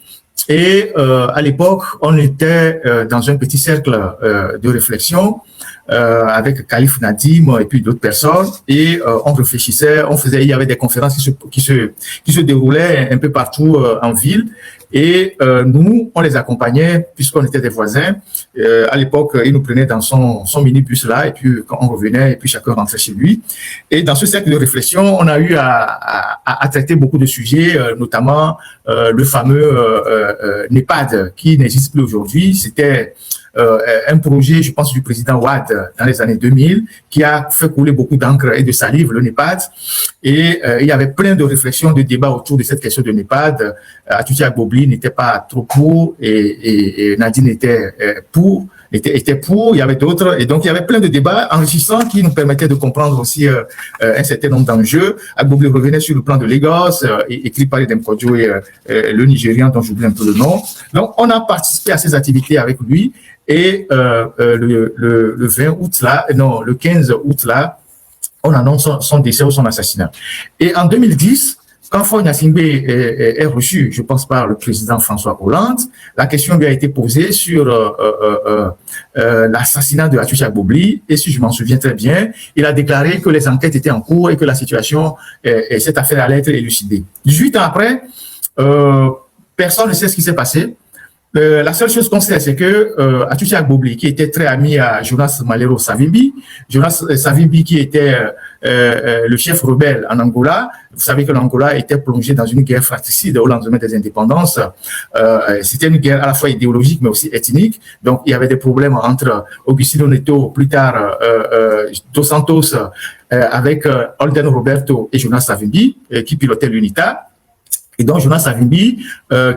Et à l'époque, on était dans un petit cercle de réflexion avec Khalif Nadim et puis d'autres personnes. Et on réfléchissait, il y avait des conférences qui se déroulaient un peu partout en ville. Et nous, on les accompagnait puisqu'on était des voisins. À l'époque, il nous prenait dans son minibus là, et puis quand on revenait, et puis chacun rentrait chez lui. Et dans ce cercle de réflexion, on a eu à traiter beaucoup de sujets, notamment le fameux NEPAD qui n'existe plus aujourd'hui. C'était un projet, je pense, du président Wade dans les années 2000, qui a fait couler beaucoup d'encre et de salive, le NEPAD. Et il y avait plein de réflexions, de débats autour de cette question de NEPAD. Atouté Agbobli n'était pas trop pour et Nadine était pour. Était pour, il y avait d'autres, et donc il y avait plein de débats enrichissants qui nous permettaient de comprendre aussi un certain nombre d'enjeux. Agbobli revenait sur le plan de Lagos, écrit par Edem Kodjo et le Nigérian dont j'oublie un peu le nom. Donc on a participé à ces activités avec lui, et le 20 août là, non, le 15 août là, on annonce son décès ou son assassinat. Et en 2010, quand Faure Gnassingbé est reçu, je pense, par le président François Hollande, la question lui a été posée sur l'assassinat de Atouté Agbobli, et si je m'en souviens très bien, il a déclaré que les enquêtes étaient en cours et que la situation, cette affaire allait être élucidée. 18 ans après, personne ne sait ce qui s'est passé. La seule chose qu'on sait, c'est que Atouté Agbobli, qui était très ami à Jonas Malero Savimbi, Jonas Savimbi qui était le chef rebelle en Angola, vous savez que l'Angola était plongé dans une guerre fratricide au lendemain des indépendances. C'était une guerre à la fois idéologique mais aussi ethnique. Donc il y avait des problèmes entre Augustino Neto, plus tard Dos Santos, avec Holden Roberto et Jonas Savimbi, qui pilotaient l'UNITA. Et donc, Jonas Savimbi,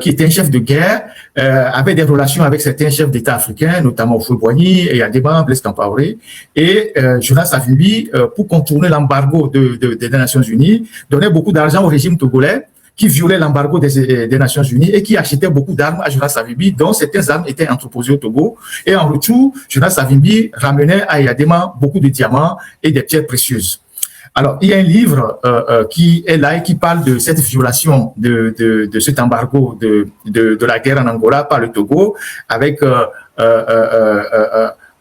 qui était un chef de guerre, avait des relations avec certains chefs d'État africains, notamment Houphouët-Boigny et Adema, Blaise Compaoré. Et Jonas Savimbi, pour contourner l'embargo des Nations Unies, donnait beaucoup d'argent au régime togolais, qui violait l'embargo des Nations Unies et qui achetait beaucoup d'armes à Jonas Savimbi, dont certaines armes étaient entreposées au Togo. Et en retour, Jonas Savimbi ramenait à Adema beaucoup de diamants et des pierres précieuses. Alors, il y a un livre qui est là et qui parle de cette violation de cet embargo de la guerre en Angola par le Togo, avec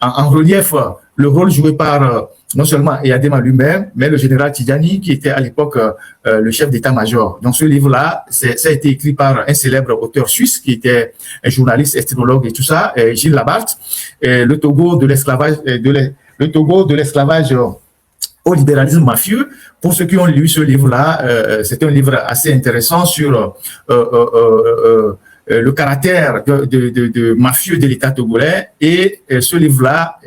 en relief le rôle joué par non seulement Eyadema lui-même, mais le général Tidjani, qui était à l'époque le chef d'état-major. Donc, ce livre-là, ça a été écrit par un célèbre auteur suisse qui était un journaliste, ethnologue et tout ça, Gilles Labarthe, le Togo de l'esclavage, le Togo de l'esclavage au libéralisme mafieux. Pour ceux qui ont lu ce livre-là, c'est un livre assez intéressant sur le caractère de mafieux de l'État togolais. Et ce livre-là,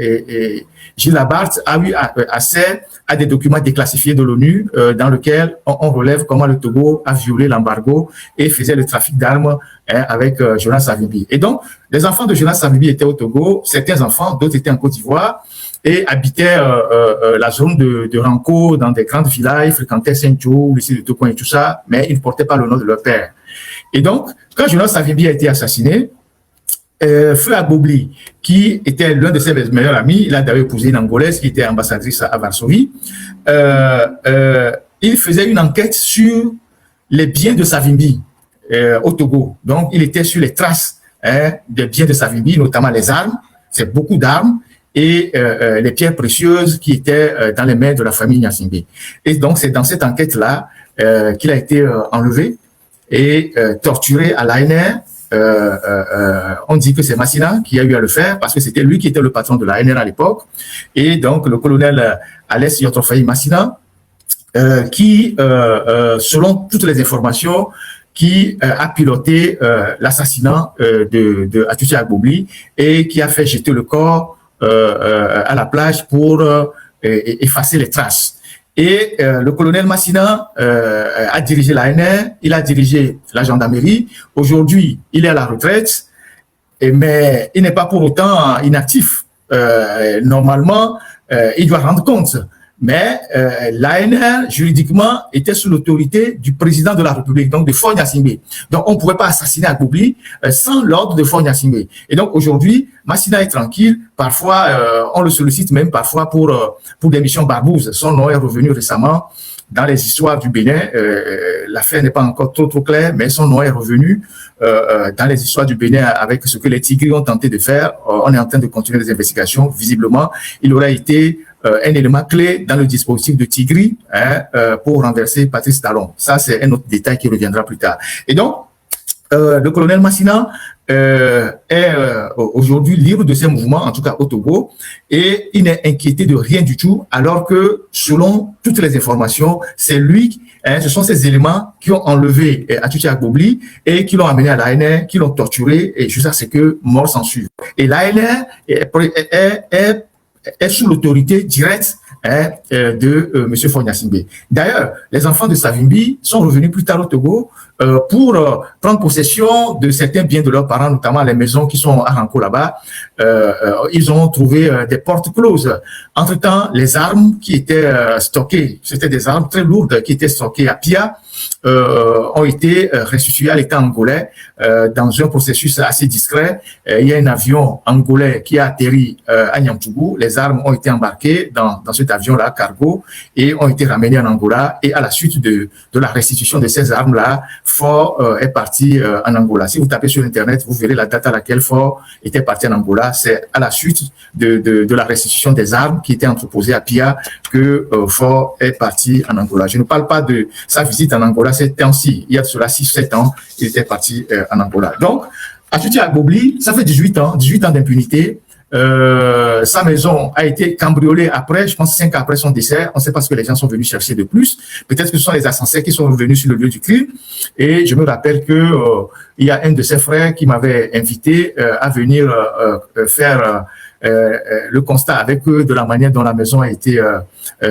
Gilles Labarthe a eu accès à des documents déclassifiés de l'ONU dans lesquels on relève comment le Togo a violé l'embargo et faisait le trafic d'armes avec Jonas Savimbi. Et donc, les enfants de Jonas Savimbi étaient au Togo, certains enfants, d'autres étaient en Côte d'Ivoire, et habitaient la zone de Ranco, dans des grandes villas, ils fréquentaient Saint-Joe, le site de Tokon et tout ça, mais ils ne portaient pas le nom de leur père. Et donc, quand Jonas Savimbi a été assassiné, Feu Agbobli, qui était l'un de ses meilleurs amis, il a d'ailleurs épousé une Angolaise qui était ambassadrice à Varsovie, il faisait une enquête sur les biens de Savimbi au Togo. Donc, il était sur les traces des biens de Savimbi, notamment les armes, c'est beaucoup d'armes, et les pierres précieuses qui étaient dans les mains de la famille Nyasingbe. Et donc, c'est dans cette enquête-là qu'il a été enlevé et torturé à l'ANR. On dit que c'est Massina qui a eu à le faire parce que c'était lui qui était le patron de l'ANR à l'époque. Et donc, le colonel Alès Yotrofaï Massina, qui, selon toutes les informations, qui a piloté l'assassinat de Atuti Agbobli et qui a fait jeter le corps à la plage pour effacer les traces. Et le colonel Massina a dirigé l'ANR, il a dirigé la gendarmerie. Aujourd'hui, il est à la retraite, mais il n'est pas pour autant inactif. Normalement, il doit rendre compte. Mais l'ANR, juridiquement, était sous l'autorité du président de la République, donc de Faure Gnassingbé. Donc, on ne pouvait pas assassiner Agbobli sans l'ordre de Faure Gnassingbé. Et donc, aujourd'hui, Massina est tranquille. Parfois, on le sollicite même parfois pour des missions barbouzes. Son nom est revenu récemment dans les histoires du Bénin. L'affaire n'est pas encore trop claire, mais son nom est revenu dans les histoires du Bénin avec ce que les Tigris ont tenté de faire. On est en train de continuer les investigations. Visiblement, il aurait été un élément clé dans le dispositif de Tigri pour renverser Patrice Talon. Ça, c'est un autre détail qui reviendra plus tard. Et donc, le colonel Massina est aujourd'hui libre de ses mouvements, en tout cas au Togo, et il n'est inquiété de rien du tout, alors que, selon toutes les informations, c'est lui, ce sont ces éléments qui ont enlevé Atuti Agbobli et qui l'ont amené à l'ANR, qui l'ont torturé, et jusqu'à ce que mort s'en suive. Et l'ANR est sous l'autorité directe de M. Faure Gnassingbé. D'ailleurs, les enfants de Savimbi sont revenus plus tard au Togo pour prendre possession de certains biens de leurs parents, notamment les maisons qui sont à Ranco là-bas. Ils ont trouvé des portes closes. Entre-temps, les armes qui étaient stockées, c'était des armes très lourdes qui étaient stockées à Pia, ont été restituées à l'État angolais dans un processus assez discret. Il y a un avion angolais qui a atterri à Niamtougou. Les armes ont été embarquées dans cet avion-là, cargo, et ont été ramenées en Angola. Et à la suite de la restitution de ces armes-là, Faure est parti en Angola. Si vous tapez sur Internet, vous verrez la date à laquelle Faure était parti en Angola. C'est à la suite de la restitution des armes qui étaient entreposées à Pia que Faure est parti en Angola. Je ne parle pas de sa visite en Angola ces temps-ci. Il y a de cela 6-7 ans, il était parti en Angola. Donc, Atuti Agbobli, ça fait 18 ans d'impunité. Sa maison a été cambriolée après, je pense 5 ans après son décès. On ne sait pas ce que les gens sont venus chercher de plus. Peut-être que ce sont les ascenseurs qui sont revenus sur le lieu du crime. Et je me rappelle que il y a un de ses frères qui m'avait invité à venir faire le constat avec eux de la manière dont la maison a été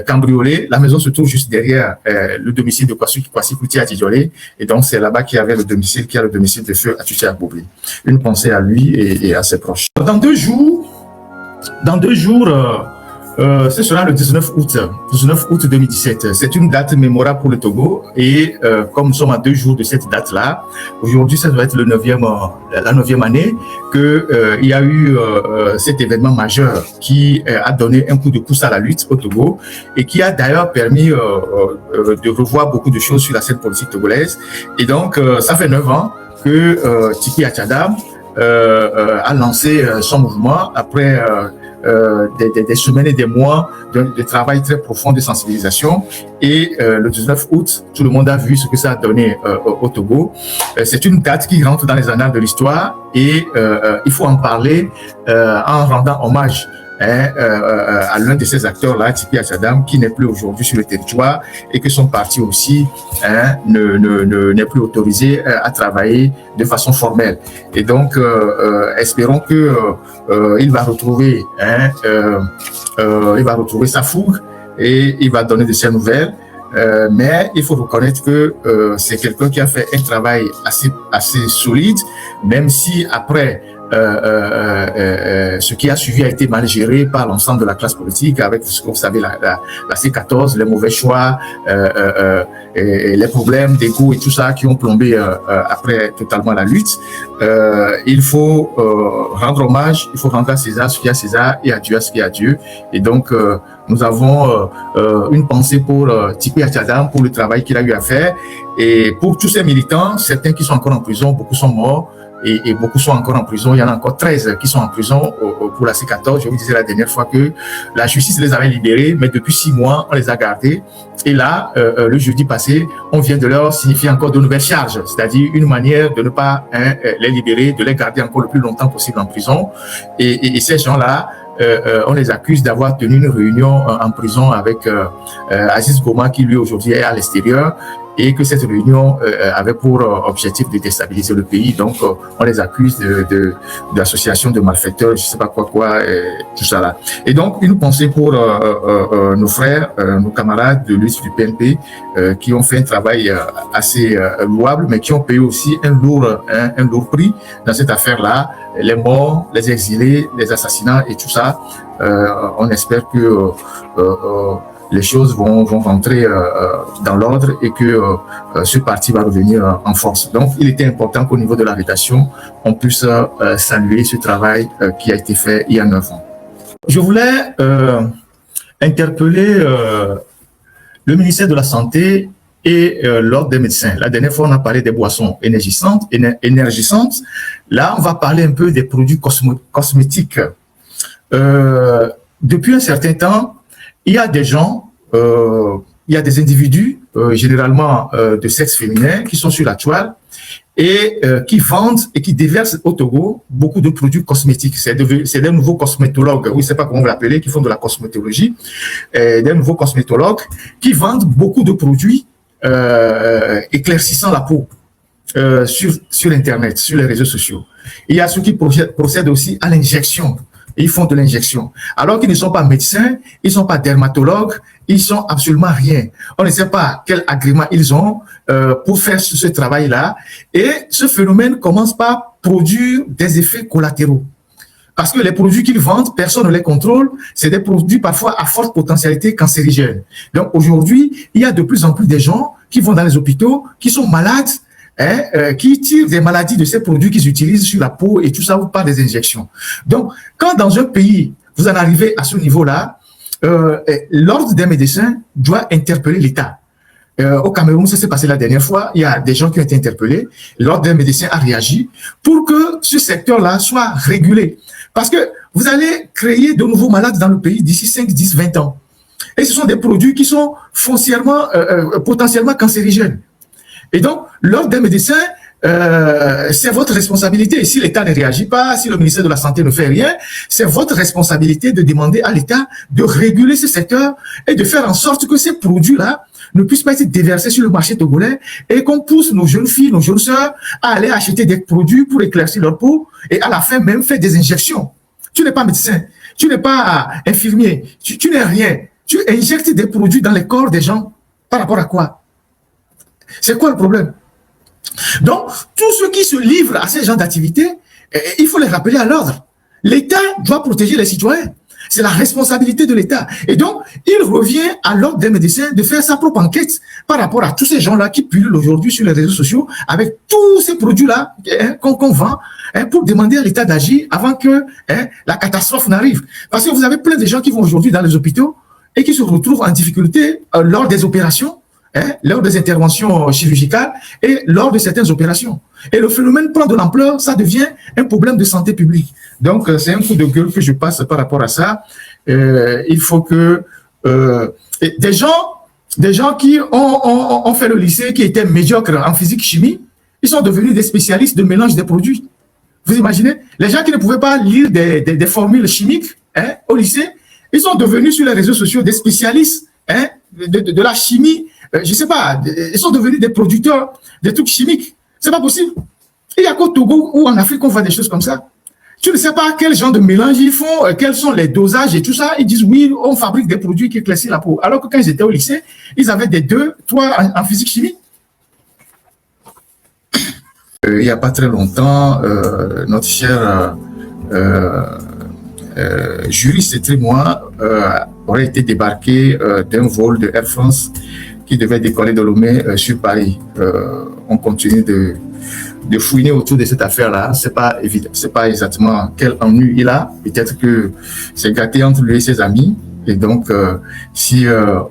cambriolée. La maison se trouve juste derrière le domicile de Kwasi Kuti à Tidjolé, et donc c'est là-bas qu'il y avait le domicile de Feu Atuti Agbobli. Une pensée à lui et à ses proches. Dans deux jours, Ce sera le 19 août 2017. C'est une date mémorable pour le Togo et comme nous sommes à 2 jours de cette date-là, aujourd'hui ça doit être la 9e année qu'il y a eu cet événement majeur qui a donné un coup de pouce à la lutte au Togo et qui a d'ailleurs permis de revoir beaucoup de choses sur la scène politique togolaise. Et donc ça fait 9 ans que Tiki Achadam a lancé son mouvement après des semaines et des mois de travail très profond de sensibilisation. Et le 19 août, tout le monde a vu ce que ça a donné au Togo. C'est une date qui rentre dans les annales de l'histoire et il faut en parler en rendant hommage à l'un de ces acteurs-là, Tiki Achadam, qui n'est plus aujourd'hui sur le territoire et que son parti aussi n'est plus autorisé à travailler de façon formelle. Et donc, espérons que il va retrouver sa fougue et il va donner de ses nouvelles. Mais il faut reconnaître que c'est quelqu'un qui a fait un travail assez solide, même si après ce qui a suivi a été mal géré par l'ensemble de la classe politique avec, vous savez, la C14, les mauvais choix, et les problèmes d'égo et tout ça qui ont plombé après totalement la lutte. Il faut rendre hommage, il faut rendre à César ce qui est à César et à Dieu ce qui est à Dieu. Et donc, nous avons une pensée pour Tiki Achadam, pour le travail qu'il a eu à faire. Et pour tous ces militants, certains qui sont encore en prison, beaucoup sont morts. Et beaucoup sont encore en prison. Il y en a encore 13 qui sont en prison pour la C14. Je vous disais la dernière fois que la justice les avait libérés, mais depuis 6 mois, on les a gardés. Et là, le jeudi passé, on vient de leur signifier encore de nouvelles charges, c'est-à-dire une manière de ne pas les libérer, de les garder encore le plus longtemps possible en prison. Et ces gens-là, on les accuse d'avoir tenu une réunion en prison avec Aziz Goma, qui lui aujourd'hui est à l'extérieur, et que cette réunion avait pour objectif de déstabiliser le pays. Donc, on les accuse d'association de malfaiteurs, je ne sais pas quoi, tout ça là. Et donc, une pensée pour nos frères, nos camarades de lutte du PNP, qui ont fait un travail assez louable, mais qui ont payé aussi un lourd prix dans cette affaire-là. Les morts, les exilés, les assassinats et tout ça. On espère que les choses vont rentrer dans l'ordre et que ce parti va revenir en force. Donc, il était important qu'au niveau de la rédaction, on puisse saluer ce travail qui a été fait il y a 9 ans. Je voulais interpeller le ministère de la Santé et l'Ordre des médecins. La dernière fois, on a parlé des boissons énergisantes. Là, on va parler un peu des produits cosmétiques. Depuis un certain temps, il y a des gens, il y a des individus, généralement de sexe féminin, qui sont sur la toile et qui vendent et qui déversent au Togo beaucoup de produits cosmétiques. C'est des nouveaux cosmétologues, oui, je ne sais pas comment vous l'appelez, qui font de la cosmétologie, des nouveaux cosmétologues qui vendent beaucoup de produits éclaircissant la peau sur Internet, sur les réseaux sociaux. Il y a ceux qui procèdent aussi à l'injection. Ils font de l'injection. Alors qu'ils ne sont pas médecins, ils ne sont pas dermatologues, ils sont absolument rien. On ne sait pas quel agrément ils ont pour faire ce travail-là. Et ce phénomène commence par produire des effets collatéraux. Parce que les produits qu'ils vendent, personne ne les contrôle. C'est des produits parfois à forte potentialité cancérigène. Donc aujourd'hui, il y a de plus en plus de gens qui vont dans les hôpitaux, qui sont malades, qui tirent des maladies de ces produits qu'ils utilisent sur la peau et tout ça ou par des injections. Donc, quand dans un pays, vous en arrivez à ce niveau-là, l'ordre des médecins doit interpeller l'État. Au Cameroun, ça s'est passé la dernière fois, il y a des gens qui ont été interpellés, l'ordre des médecins a réagi pour que ce secteur-là soit régulé. Parce que vous allez créer de nouveaux malades dans le pays d'ici 5, 10, 20 ans. Et ce sont des produits qui sont foncièrement, potentiellement cancérigènes. Et donc, l'ordre des médecins, c'est votre responsabilité. Et si l'État ne réagit pas, si le ministère de la Santé ne fait rien, c'est votre responsabilité de demander à l'État de réguler ce secteur et de faire en sorte que ces produits-là ne puissent pas être déversés sur le marché togolais et qu'on pousse nos jeunes filles, nos jeunes sœurs à aller acheter des produits pour éclaircir leur peau et à la fin même faire des injections. Tu n'es pas médecin, tu n'es pas infirmier, tu n'es rien. Tu injectes des produits dans les corps des gens. Par rapport à quoi? C'est quoi le problème? Donc, tous ceux qui se livrent à ces genres d'activités, il faut les rappeler à l'ordre. L'État doit protéger les citoyens. C'est la responsabilité de l'État. Et donc, il revient à l'ordre des médecins de faire sa propre enquête par rapport à tous ces gens-là qui pullulent aujourd'hui sur les réseaux sociaux avec tous ces produits-là qu'on vend pour demander à l'État d'agir avant que la catastrophe n'arrive. Parce que vous avez plein de gens qui vont aujourd'hui dans les hôpitaux et qui se retrouvent en difficulté lors des opérations, lors des interventions chirurgicales et lors de certaines opérations. Et le phénomène prend de l'ampleur, ça devient un problème de santé publique. Donc, c'est un coup de gueule que je passe par rapport à ça. Il faut que des gens qui ont fait le lycée, qui étaient médiocres en physique-chimie, ils sont devenus des spécialistes de mélange des produits. Vous imaginez? Les gens qui ne pouvaient pas lire des formules chimiques au lycée, ils sont devenus sur les réseaux sociaux des spécialistes de la chimie. Je ne sais pas, ils sont devenus des producteurs de trucs chimiques. C'est pas possible. Il n'y a qu'au Togo ou en Afrique qu'on voit des choses comme ça. Tu ne sais pas quel genre de mélange ils font, quels sont les dosages et tout ça. Ils disent oui, on fabrique des produits qui éclaircissent la peau. Alors que quand ils étaient au lycée, ils avaient des 2, 3 en physique-chimie. Il n'y a pas très longtemps, notre cher juriste Trimois aurait été débarqué d'un vol de Air France qui devait décoller de Lomé sur Paris. On continue de fouiner autour de cette affaire-là. C'est pas évident, c'est pas exactement quel ennui il a. Peut-être que c'est gâté entre lui et ses amis. Et donc, si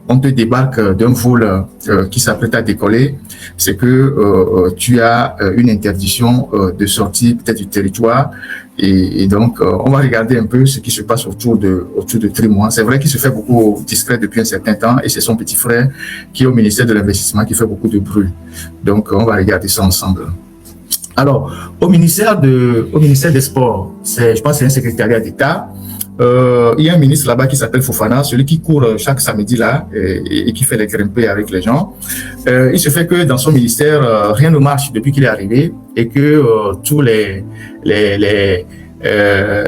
on te débarque d'un vol qui s'apprête à décoller, c'est que tu as une interdiction de sortie peut-être du territoire. Et donc, on va regarder un peu ce qui se passe autour de Trimois. C'est vrai qu'il se fait beaucoup discret depuis un certain temps et c'est son petit frère qui est au ministère de l'Investissement qui fait beaucoup de bruit. Donc, on va regarder ça ensemble. Alors, au ministère des Sports, je pense que c'est un secrétariat d'État. Il y a un ministre là-bas qui s'appelle Fofana, celui qui court chaque samedi là et qui fait les grimpés avec les gens. Il se fait que dans son ministère, rien ne marche depuis qu'il est arrivé et que tous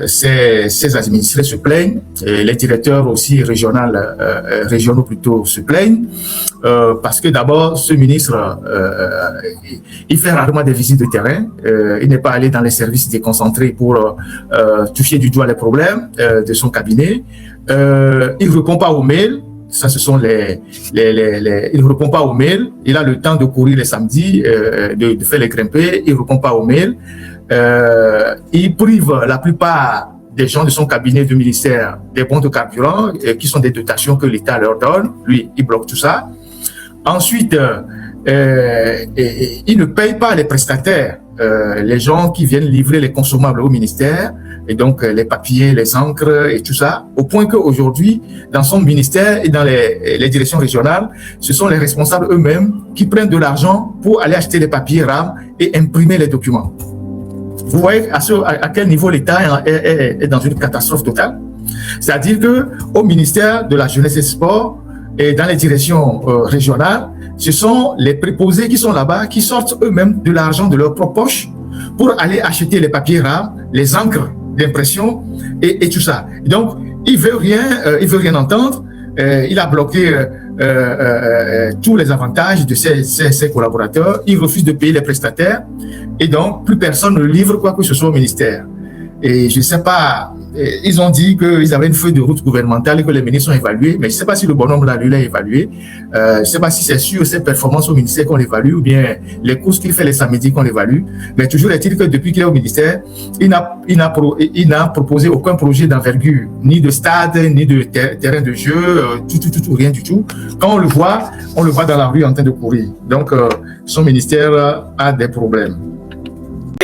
ses administrés se plaignent, et les directeurs aussi régionaux plutôt se plaignent, parce que d'abord, ce ministre, il fait rarement des visites de terrain, il n'est pas allé dans les services déconcentrés pour toucher du doigt les problèmes de son cabinet, il ne répond pas aux mails. Ça, ce sont il ne répond pas aux mails, il a le temps de courir les samedis, de faire les grimpés, il ne répond pas aux mails. Il prive la plupart des gens de son cabinet du ministère des bons de carburant, qui sont des dotations que l'État leur donne. Lui, il bloque tout ça. Ensuite, il ne paye pas les prestataires, les gens qui viennent livrer les consommables au ministère, et donc les papiers, les encres et tout ça, au point qu'aujourd'hui, dans son ministère et dans les directions régionales, ce sont les responsables eux-mêmes qui prennent de l'argent pour aller acheter les papiers RAM et imprimer les documents. Vous voyez à quel niveau l'État est dans une catastrophe totale. C'est-à-dire qu'au ministère de la Jeunesse et des Sports et dans les directions régionales, ce sont les préposés qui sont là-bas, qui sortent eux-mêmes de l'argent de leur propre poche pour aller acheter les papiers rares, les encres d'impression et tout ça. Donc, il veut rien entendre. Il a bloqué tous les avantages de ses collaborateurs. Il refuse de payer les prestataires. Et donc, plus personne ne livre quoi que ce soit au ministère. Et je ne sais pas, ils ont dit qu'ils avaient une feuille de route gouvernementale et que les ministres ont évalué, mais je ne sais pas si le bonhomme là, lui, l'a évalué. Je ne sais pas si c'est sur ses performances au ministère qu'on l'évalue ou bien les courses qu'il fait les samedis qu'on l'évalue. Mais toujours est-il que depuis qu'il est au ministère, il n'a proposé aucun projet d'envergure, ni de stade, ni de terrain de jeu, tout, rien du tout. Quand on le voit dans la rue en train de courir. Donc, son ministère a des problèmes.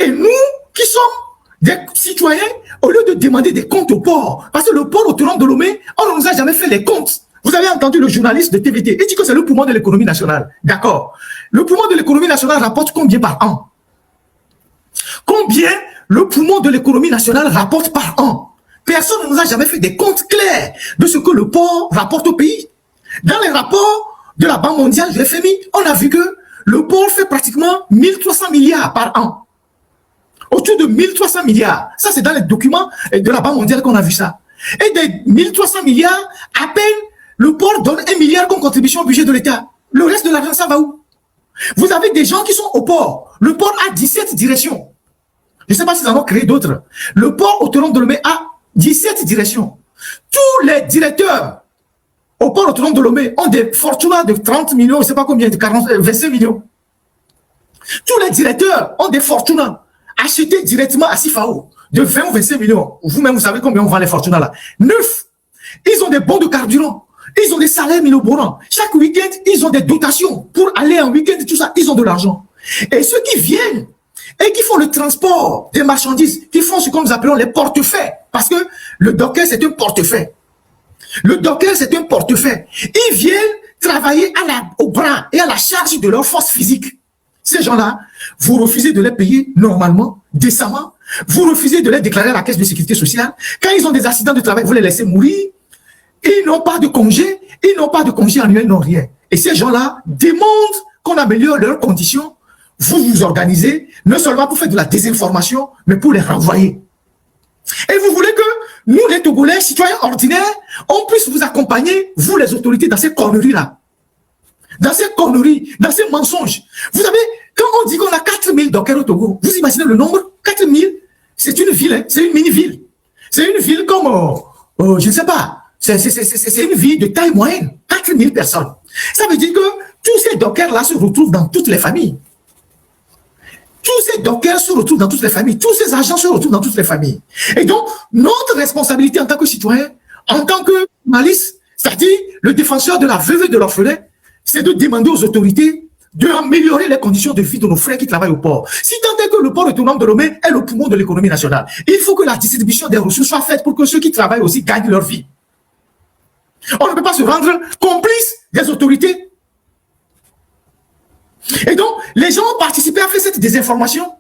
Et nous, qui sommes des citoyens, au lieu de demander des comptes au port, parce que le port autonome de Lomé, on ne nous a jamais fait les comptes. Vous avez entendu le journaliste de TVT, il dit que c'est le poumon de l'économie nationale. D'accord. Le poumon de l'économie nationale rapporte combien par an? Combien le poumon de l'économie nationale rapporte par an? Personne ne nous a jamais fait des comptes clairs de ce que le port rapporte au pays. Dans les rapports de la Banque mondiale, du FMI, on a vu que le port fait pratiquement 1300 milliards par an. Autour de 1300 milliards. Ça, c'est dans les documents de la Banque mondiale qu'on a vu ça. Et des 1300 milliards, à peine, le port donne 1 milliard comme contribution au budget de l'État. Le reste de l'argent, ça va où? Vous avez des gens qui sont au port. Le port a 17 directions. Je ne sais pas s'ils en ont créé d'autres. Le port autonome de Lomé a 17 directions. Tous les directeurs au port autonome de Lomé ont des fortunes de 30 millions, je ne sais pas combien, de 40, 25 millions. Tous les directeurs ont des fortunes achetées directement à Sifao de 20 ou 25 millions. Vous-même, vous savez combien on vend les fortunes là. 9. Ils ont des bons de carburant. Ils ont des salaires minoborants. Chaque week-end, ils ont des dotations pour aller en week-end, tout ça. Ils ont de l'argent. Et ceux qui viennent et qui font le transport des marchandises, qui font ce que nous appelons les portefeuilles. Parce que le docker, c'est un portefeuille. Le docker, c'est un portefeuille. Ils viennent travailler au bras et à la charge de leur force physique. Ces gens-là, vous refusez de les payer normalement, décemment. Vous refusez de les déclarer à la caisse de sécurité sociale. Quand ils ont des accidents de travail, vous les laissez mourir. Ils n'ont pas de congé. Ils n'ont pas de congé annuel, non rien. Et ces gens-là demandent qu'on améliore leurs conditions. Vous vous organisez, non seulement pour faire de la désinformation, mais pour les renvoyer. Et vous voulez que nous, les Togolais, citoyens ordinaires, on puisse vous accompagner, vous les autorités, dans ces conneries-là. Dans ces conneries, dans ces mensonges. Vous savez, quand on dit qu'on a 4000 dockers au Togo, vous imaginez le nombre? 4000, c'est une ville, hein, c'est une mini-ville. C'est une ville comme, je ne sais pas, c'est une ville de taille moyenne. 4000 personnes. Ça veut dire que tous ces dockers-là se retrouvent dans toutes les familles. Tous ces dockers se retrouvent dans toutes les familles. Tous ces agents se retrouvent dans toutes les familles. Et donc, notre responsabilité en tant que citoyen, en tant que malice, c'est-à-dire le défenseur de la veuve et de l'orphelin, c'est de demander aux autorités d'améliorer les conditions de vie de nos frères qui travaillent au port. Si tant est que le port autonome de Lomé est le poumon de l'économie nationale, il faut que la distribution des ressources soit faite pour que ceux qui travaillent aussi gagnent leur vie. On ne peut pas se rendre complice des autorités. Et donc, les gens ont participé à faire cette désinformation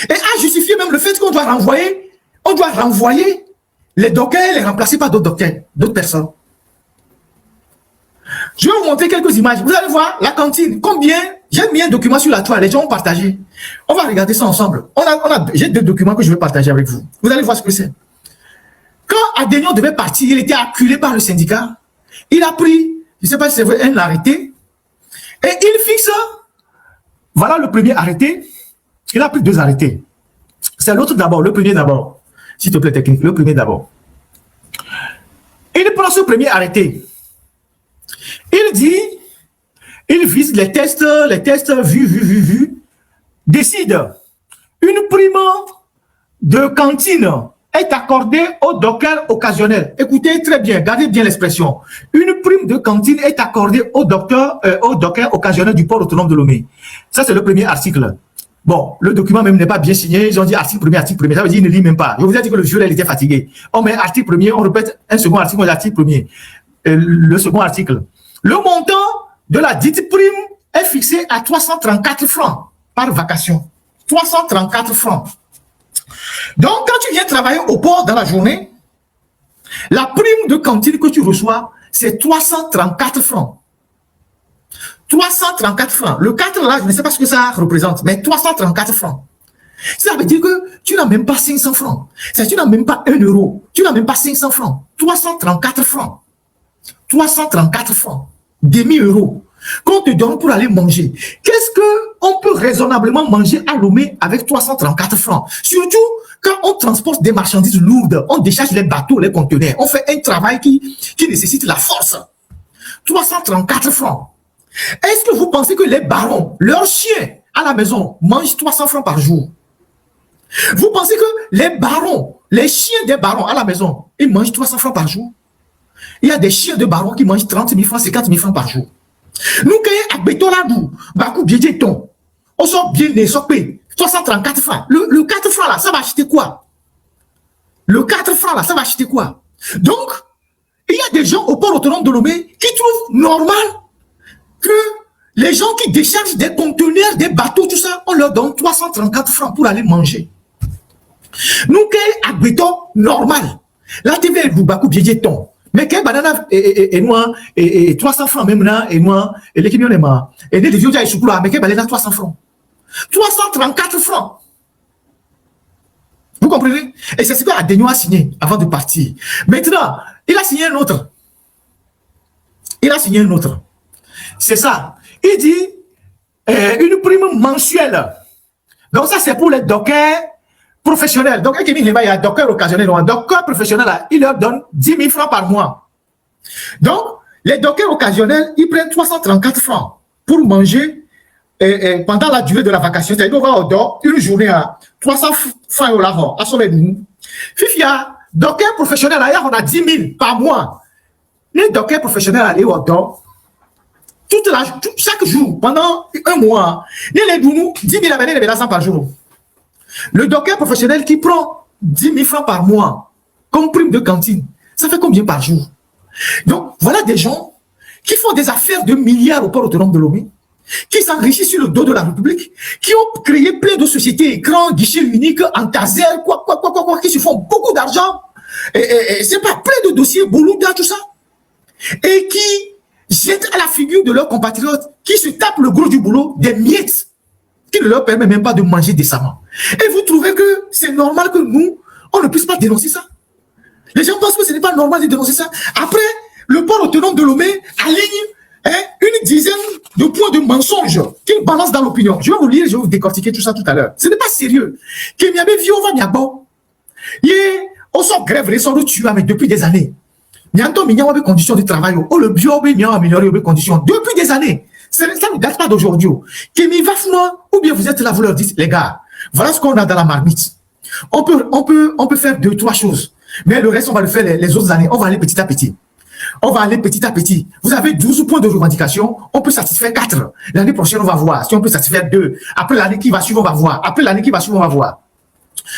et à justifier même le fait qu'on doit renvoyer les dockers et les remplacer par d'autres dockers, d'autres personnes. Je vais vous montrer quelques images. Vous allez voir la cantine. Combien? J'ai mis un document sur la toile. Les gens ont partagé. On va regarder ça ensemble. J'ai 2 documents que je vais partager avec vous. Vous allez voir ce que c'est. Quand Adénion devait partir, il était acculé par le syndicat. Il a pris, je ne sais pas si c'est vrai, un arrêté. Et il fixe. Voilà le premier arrêté. Il a pris 2 arrêtés. C'est l'autre d'abord. Le premier d'abord. S'il te plaît, technique. Le premier d'abord. Il prend ce premier arrêté. Il dit, il vise les tests vus, décide, une prime de cantine est accordée aux dockers occasionnels. Écoutez très bien, gardez bien l'expression. Une prime de cantine est accordée aux dockers occasionnels du port autonome de Lomé. Ça, c'est le premier article. Bon, le document même n'est pas bien signé. Ils ont dit article premier. Ça veut dire qu'il ne lit même pas. Je vous ai dit que le vieux, il était fatigué. On met article premier, on répète un second article, on met l'article premier. Le second article. Le montant de la dite prime est fixé à 334 francs par vacation. 334 francs. Donc, quand tu viens travailler au port dans la journée, la prime de cantine que tu reçois, c'est 334 francs. 334 francs. Le 4 là, je ne sais pas ce que ça représente, mais 334 francs. Ça veut dire que tu n'as même pas 500 francs. Tu n'as même pas 1 euro. Tu n'as même pas 500 francs. 334 francs. 334 francs, demi-euro, qu'on te donne pour aller manger. Qu'est-ce qu'on peut raisonnablement manger à Lomé avec 334 francs? Surtout quand on transporte des marchandises lourdes, on décharge les bateaux, les conteneurs, on fait un travail qui nécessite la force. 334 francs. Est-ce que vous pensez que les barons, leurs chiens à la maison, mangent 300 francs par jour? Vous pensez que les barons, les chiens des barons à la maison, ils mangent 300 francs par jour? Il y a des chiens de barons qui mangent 30 000 francs, 50 000 francs par jour. Nous, quand à Bétoladou, Bakou Biédjeton, on sort bien les sopés, 334 francs. Le 4 francs là, ça va acheter quoi? Le 4 francs là, ça va acheter quoi? Donc, il y a des gens au port autonome de Lomé qui trouvent normal que les gens qui déchargent des conteneurs, des bateaux, tout ça, on leur donne 334 francs pour aller manger. Nous, quand à Béton, normal. La TV est Bakou Biédjeton. Mais quel banana et moi et 300 francs même là et moi et l'équipe on est marre et les vieux ils sont là mais quel banana 300 francs 334 francs. Vous comprenez? Et c'est ce que Adénion a signé avant de partir. Maintenant il a signé un autre. C'est ça. Il dit une prime mensuelle. Donc ça c'est pour les dockers professionnel. Donc, il y a un docker occasionnel ou un docker professionnel, là, il leur donne 10 000 francs par mois. Donc, les dockers occasionnels, ils prennent 334 francs pour manger pendant la durée de la vacation. C'est-à-dire qu'on va au dos une journée à 300 francs au lavant, à son nous. Fifia, docker professionnel, là, on a 10 000 par mois. Les dockers professionnels, allez au dos, chaque jour, pendant un mois, les dounous, 10 000 abonnés par jour. Le docker professionnel qui prend 10 000 francs par mois, comme prime de cantine, ça fait combien par jour? Donc, voilà des gens qui font des affaires de milliards au port autonome de Lomé, qui s'enrichissent sur le dos de la République, qui ont créé plein de sociétés, écrans, guichets uniques, en taser, qui se font beaucoup d'argent. Et c'est pas plein de dossiers, Boulouda, tout ça. Et qui jettent à la figure de leurs compatriotes, qui se tapent le gros du boulot, des miettes, qui ne leur permet même pas de manger décemment. Et vous trouvez que c'est normal que nous, on ne puisse pas dénoncer ça? Les gens pensent que ce n'est pas normal de dénoncer ça. Après, le port autonome de Lomé aligne une dizaine de points de mensonges qu'il balance dans l'opinion. Je vais vous lire, je vais vous décortiquer tout ça tout à l'heure. Ce n'est pas sérieux. Kemiabe Viova Niabo, on sort grève, ils sont tués depuis des années. Nianto Mignan a des conditions de travail. Le bio a amélioré les conditions depuis des années. Ça ne date pas d'aujourd'hui. Kemi va ou bien vous êtes là, vous leur dites, les gars, voilà ce qu'on a dans la marmite. On peut faire 2-3 choses. Mais le reste, on va le faire les autres années. On va aller petit à petit. On va aller petit à petit. Vous avez 12 points de revendication. On peut satisfaire 4. L'année prochaine, on va voir. Si on peut satisfaire 2. Après l'année qui va suivre, on va voir. Après l'année qui va suivre, on va voir.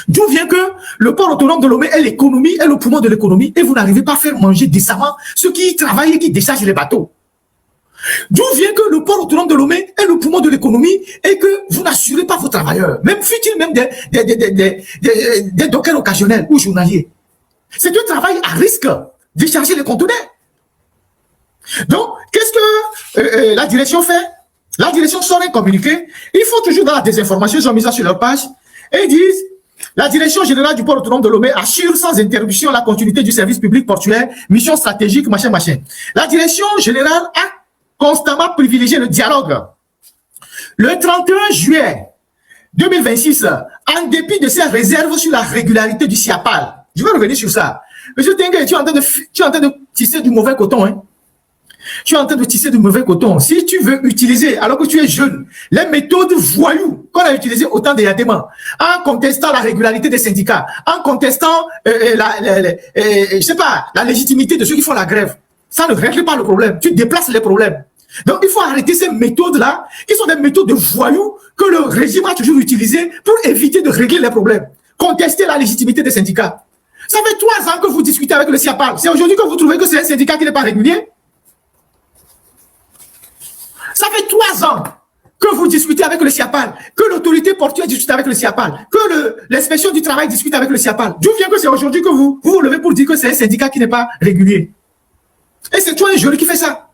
D'où vient que le port autonome de Lomé est l'économie, est le poumon de l'économie, et vous n'arrivez pas à faire manger décemment ceux qui travaillent et qui déchargent les bateaux. D'où vient que le port autonome de Lomé est le poumon de l'économie et que vous n'assurez pas vos travailleurs, même fut-il même des dockers occasionnels ou journaliers. C'est un travail à risque de charger les conteneurs. Donc, qu'est-ce que la direction fait? La direction sort un communiqué. Ils font toujours dans la désinformation, ils ont mis ça sur leur page, et ils disent: la direction générale du port autonome de Lomé assure sans interruption la continuité du service public portuaire, mission stratégique, machin. La direction générale a constamment privilégié le dialogue. Le 31 juillet 2026, en dépit de ses réserves sur la régularité du SIAPAL, je vais revenir sur ça. Monsieur Tengue, tu es en train de tisser du mauvais coton, hein? Tu es en train de tisser du mauvais coton. Si tu veux utiliser, alors que tu es jeune, les méthodes voyous qu'on a utilisées au temps des Yadema, en contestant la régularité des syndicats, en contestant je sais pas, la légitimité de ceux qui font la grève, ça ne règle pas le problème. Tu déplaces les problèmes. Donc, il faut arrêter ces méthodes-là, qui sont des méthodes de voyous que le régime a toujours utilisées pour éviter de régler les problèmes. Contester la légitimité des syndicats. Ça fait 3 ans que vous discutez avec le SIAPAL. C'est aujourd'hui que vous trouvez que c'est un syndicat qui n'est pas régulier? Ça fait 3 ans que vous discutez avec le SIAPAL, que l'autorité portuaire discute avec le SIAPAL, que l'inspection du travail discute avec le SIAPAL. D'où vient que c'est aujourd'hui que vous vous levez pour dire que c'est un syndicat qui n'est pas régulier? Et c'est toi un jeune qui fait ça.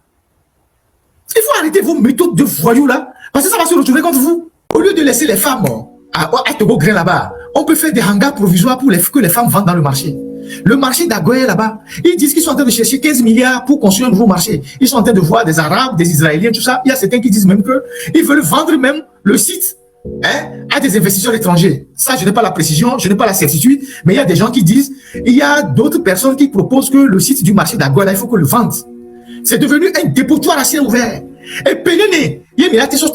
Il faut arrêter vos méthodes de voyous là, parce que ça va se retrouver contre vous. Au lieu de laisser les femmes à Togo Grain là-bas, on peut faire des hangars provisoires pour que les femmes vendent dans le marché. Le marché d'Agoye là-bas, ils disent qu'ils sont en train de chercher 15 milliards pour construire un nouveau marché. Ils sont en train de voir des Arabes, des Israéliens, tout ça. Il y a certains qui disent même qu'ils veulent vendre même le site à des investisseurs étrangers. Ça, je n'ai pas la précision, je n'ai pas la certitude, mais il y a des gens qui disent, il y a d'autres personnes qui proposent que le site du marché d'Agoye là, il faut qu'on le vende. C'est devenu un dépotoir à ciel ouvert. Et Pénéné, il y a des choses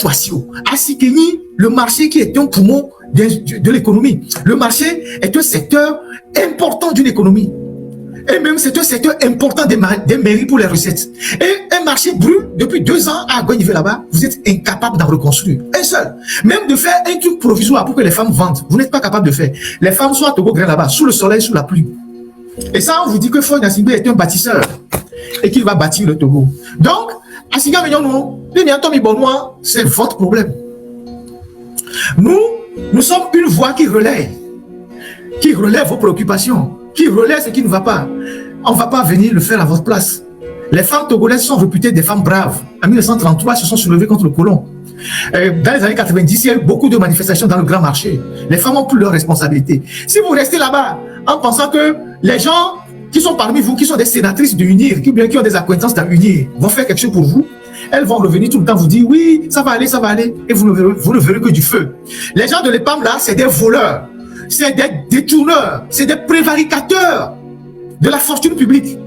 à Sikeni, le marché qui est un poumon de l'économie. Le marché est un secteur important d'une économie. Et même c'est un secteur important des mairies pour les recettes. Et un marché brûle depuis 2 ans à Goynivé là-bas, vous êtes incapable d'en reconstruire. Un seul. Même de faire un truc provisoire pour que les femmes vendent, vous n'êtes pas capable de faire. Les femmes sont à Togo Grain là-bas, sous le soleil, sous la pluie. Et ça, on vous dit que Foy Nassimbe est un bâtisseur et qu'il va bâtir le Togo. Donc, Asiga Megnono, c'est votre problème. Nous sommes une voix qui relève vos préoccupations, qui relaie ce qui ne va pas. On ne va pas venir le faire à votre place. Les femmes togolaises sont réputées des femmes braves. En 1933, elles se sont soulevées contre le colon. Dans les années 90, il y a eu beaucoup de manifestations dans le grand marché. Les femmes ont pris leurs responsabilités. Si vous restez là-bas en pensant que les gens qui sont parmi vous, qui sont des sénatrices de UNIR, qui ont des acquaintances dans UNIR, vont faire quelque chose pour vous, elles vont revenir tout le temps vous dire oui, ça va aller, et vous ne verrez que du feu. Les gens de l'EPAM là, c'est des voleurs. c'est des détourneurs, c'est des prévaricateurs de la fortune publique.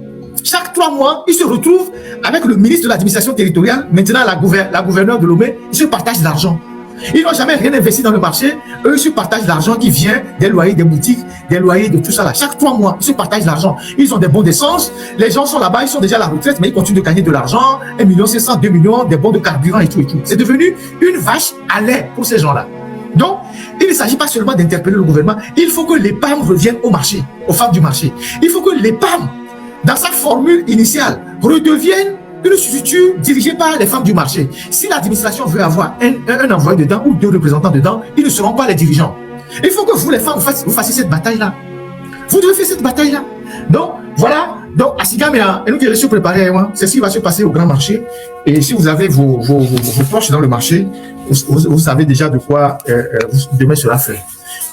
Chaque 3 mois, ils se retrouvent avec le ministre de l'administration territoriale, maintenant la gouverneure de Lomé, ils se partagent l'argent. Ils n'ont jamais rien investi dans le marché. Eux, ils se partagent l'argent qui vient des loyers des boutiques, des loyers de tout ça là. Chaque 3 mois, ils se partagent l'argent. Ils ont des bons d'essence. Les gens sont là-bas, ils sont déjà à la retraite, mais ils continuent de gagner de l'argent. 1 million 500, 2 millions, des bons de carburant et tout et tout. C'est devenu une vache à lait pour ces gens-là. Donc, il ne s'agit pas seulement d'interpeller le gouvernement. Il faut que l'épargne revienne au marché, aux femmes du marché. Il faut que l'épargne, dans sa formule initiale, redevienne une structure dirigée par les femmes du marché. Si l'administration veut avoir un envoyé dedans ou 2 représentants dedans, ils ne seront pas les dirigeants. Il faut que vous, les femmes, vous fassiez cette bataille-là. Vous devez faire cette bataille-là. Donc, voilà. Donc, à Sigamea, et nous qui sommes préparés, c'est ce qui va se passer au grand marché. Et si vous avez vos proches dans le marché, vous savez déjà de quoi demain sera fait.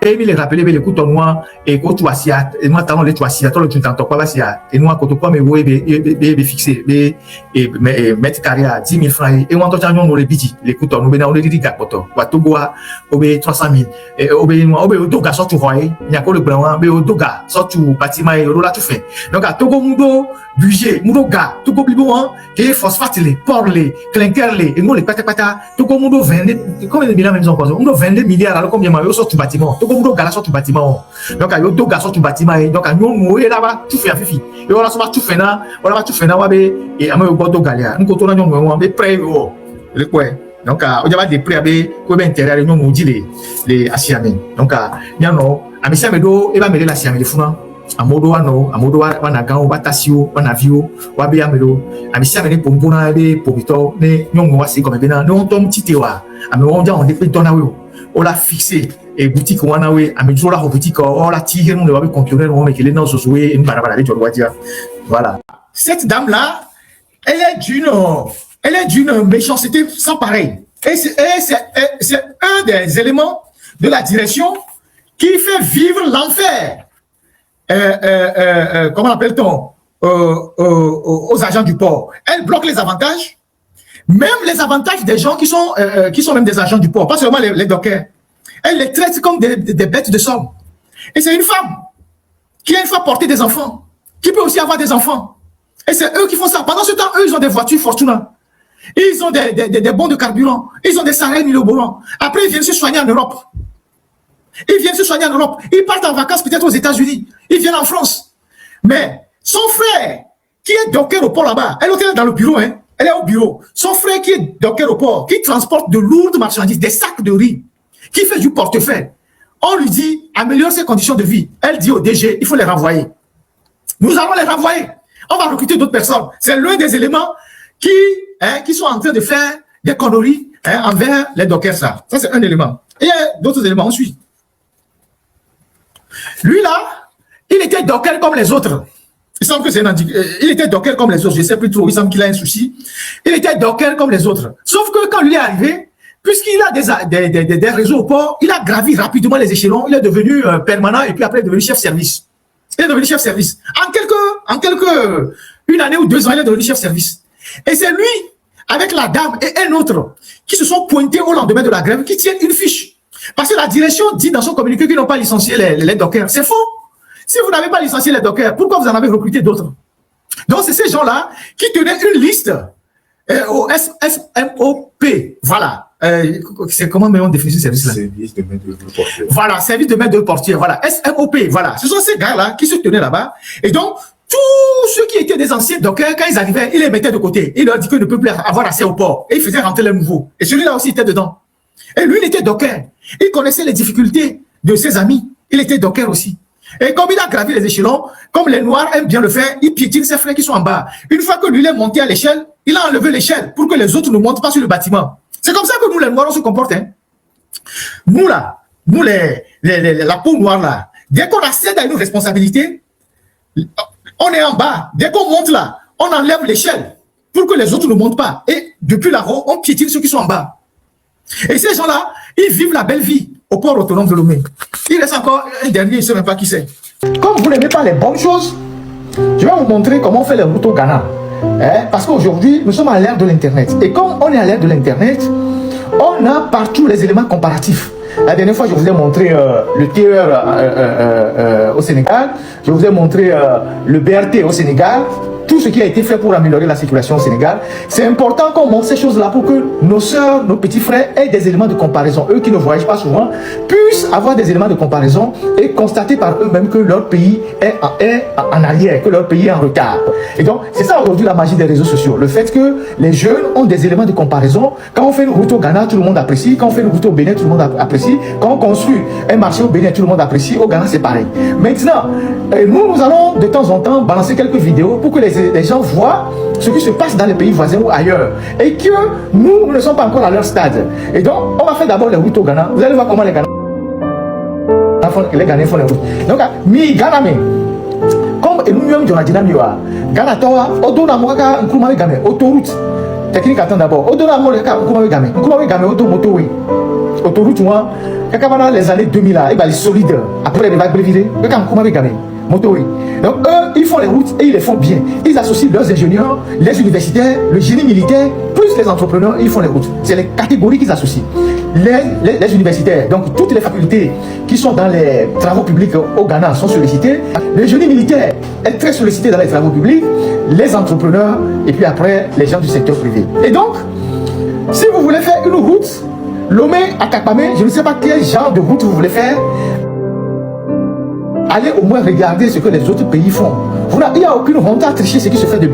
Et il est rappelé, les coups noirs, et quand tu as et moi, t'as les toisias, toi, tu t'entends pas, et moi, quand tu pas, mais oui, fixé, mais mettre carré à 10 000 francs, et moi, toi, on les bidis, les coups noirs, on les dit, gapoto, ou à Togoa, ou 300 000, et au Doga, sort tu vois, il y a que le blanc, mais au Doga, sort tu bâtiment, et là, tu fais. Donc, à Togo, Mundo, budget, Mundo, gars, Togo, Bibo, qui est phosphate, les ports, les clinker, les, et nous, les pata, Togo, Mundo, 22, combien de milliards, même, ils ont posé, Mundo, 22 milliards, alors combien, il sort tu bâtiment, Togo, Mundo, gars, sort tu bâtiment, donc, il y a deux gars, sort tu bâtiment, donc, à nous, et là-bas, tu fais un fifi, et voilà, ça va, tu fais là, et à moi, au Bordeaux, Galia, nous, quand on a nous, prêt, le quoi. Donc, il y a des prêts à intérêt, nous dit les assiamés. Donc, il y a non, à mes samédo, et va mêler l'assiamé, les fous, à modo, wanagan, watasio, wanavio, wabiamelo, à mes samédo, pompona, pomito, ne, non, c'est comme bien, non, tom titewa, à mes on dit, on dépend d'onawio, on l'a fixé, et boutique, on a oué, à mes jours, la boutique, on l'a tiré, on l'a contourné, on met les noms sur jouer, une barabara, je dois dire. Voilà. Cette dame-là, elle est d'une méchanceté sans pareil. Et c'est un des éléments de la direction qui fait vivre l'enfer. Comment appelle-t-on aux agents du port. Elle bloque les avantages, même les avantages des gens qui sont même des agents du port, pas seulement les dockers. Elle les traite comme des bêtes de somme. Et c'est une femme qui a une fois porté des enfants, qui peut aussi avoir des enfants. Et c'est eux qui font ça. Pendant ce temps, eux, ils ont des voitures Fortuna. Ils ont des bons de carburant. Ils ont des salaires milobolants. Après, ils viennent se soigner en Europe. Ils partent en vacances peut-être aux États-Unis. Ils viennent en France. Mais son frère, qui est docker au port là-bas, elle est dans le bureau, hein. Elle est au bureau. Son frère qui est docker au port, qui transporte de lourdes marchandises, des sacs de riz, qui fait du portefeuille. On lui dit, améliore ses conditions de vie. Elle dit au DG, il faut les renvoyer. Nous allons les renvoyer. On va recruter d'autres personnes. C'est l'un des éléments qui sont en train de faire des conneries envers les dockers. Ça c'est un élément. Et il y a d'autres éléments, on suit. Lui là, il était docker comme les autres. Il semble que c'est il était docker comme les autres. Je ne sais plus trop, il semble qu'il a un souci. Il était docker comme les autres. Sauf que quand lui est arrivé, puisqu'il a des réseaux au port, il a gravi rapidement les échelons, il est devenu permanent et puis après il est devenu chef service. Il est devenu chef service. En une année ou 2 ans, il est devenu chef service. Et c'est lui, avec la dame et un autre, qui se sont pointés au lendemain de la grève, qui tiennent une fiche. Parce que la direction dit dans son communiqué qu'ils n'ont pas licencié les dockers. C'est faux. Si vous n'avez pas licencié les dockers, pourquoi vous en avez recruté d'autres? Donc c'est ces gens-là qui tenaient une liste au SMOP. Voilà. C'est comment on définit ce service-là? Service de main de portier. Voilà, service de main de portier. Voilà, SMOP. Voilà. Ce sont ces gars-là qui se tenaient là-bas. Et donc, tous ceux qui étaient des anciens dockers, quand ils arrivaient, ils les mettaient de côté. Ils leur disaient qu'ils ne peuvent plus avoir accès au port. Et ils faisaient rentrer les nouveaux. Et celui-là aussi était dedans. Et lui, il était docker. Il connaissait les difficultés de ses amis. Il était docker aussi. Et comme il a gravi les échelons, comme les Noirs aiment bien le faire, il piétine ses frères qui sont en bas. Une fois que lui il est monté à l'échelle, il a enlevé l'échelle pour que les autres ne montent pas sur le bâtiment. C'est comme ça que nous, les Noirs, on se comporte. Hein. Nous, là, la peau noire, là, dès qu'on accède à une responsabilité, on est en bas. Dès qu'on monte là, on enlève l'échelle pour que les autres ne montent pas. Et depuis là-haut, on piétine ceux qui sont en bas. Et ces gens-là, ils vivent la belle vie au port autonome de Lomé. Il reste encore un dernier, je ne sais même pas qui c'est. Comme vous n'aimez pas les bonnes choses, je vais vous montrer comment on fait les routes au Ghana. Parce qu'aujourd'hui, nous sommes à l'ère de l'Internet. Et comme on est à l'ère de l'Internet, on a partout les éléments comparatifs. La dernière fois, je vous ai montré le TER au Sénégal. Je vous ai montré le BRT au Sénégal. Tout ce qui a été fait pour améliorer la circulation au Sénégal. C'est important qu'on montre ces choses-là pour que nos sœurs, nos petits frères aient des éléments de comparaison. Eux qui ne voyagent pas souvent puissent avoir des éléments de comparaison et constater par eux-mêmes que leur pays est en arrière, que leur pays est en retard. Et donc, c'est ça aujourd'hui la magie des réseaux sociaux. Le fait que les jeunes ont des éléments de comparaison. Quand on fait une route au Ghana, tout le monde apprécie. Quand on fait une route au Bénin, tout le monde apprécie. Quand on construit un marché au Bénin, tout le monde apprécie. Au Ghana, c'est pareil. Maintenant, nous allons de temps en temps balancer quelques vidéos pour que les gens voient ce qui se passe dans les pays voisins ou ailleurs et que nous ne sommes pas encore à leur stade. Et donc, on va faire d'abord les routes au Ghana. Vous allez voir comment les Ghanais font les routes. Donc, mi Ghana, comme nous sommes dans la dynamique, Ghana, Odona Moka, Nkumame Game, autoroute. Technique, attends d'abord. Odona Moka, Nkumame Game, automotowe. Autoroute, moi, quand les années 2000, il est solide. Après, les vagues brévidées, Nkumame Game. Motoré. Donc eux, ils font les routes et ils les font bien. Ils associent leurs ingénieurs, les universitaires, le génie militaire, plus les entrepreneurs, ils font les routes. C'est les catégories qu'ils associent. Les universitaires, donc toutes les facultés qui sont dans les travaux publics au Ghana sont sollicitées. Le génie militaire est très sollicité dans les travaux publics, les entrepreneurs et puis après les gens du secteur privé. Et donc, si vous voulez faire une route, Lomé à Takpamé, je ne sais pas quel genre de route vous voulez faire, allez au moins regarder ce que les autres pays font. Il n'y a aucune honte à tricher ce qui se fait de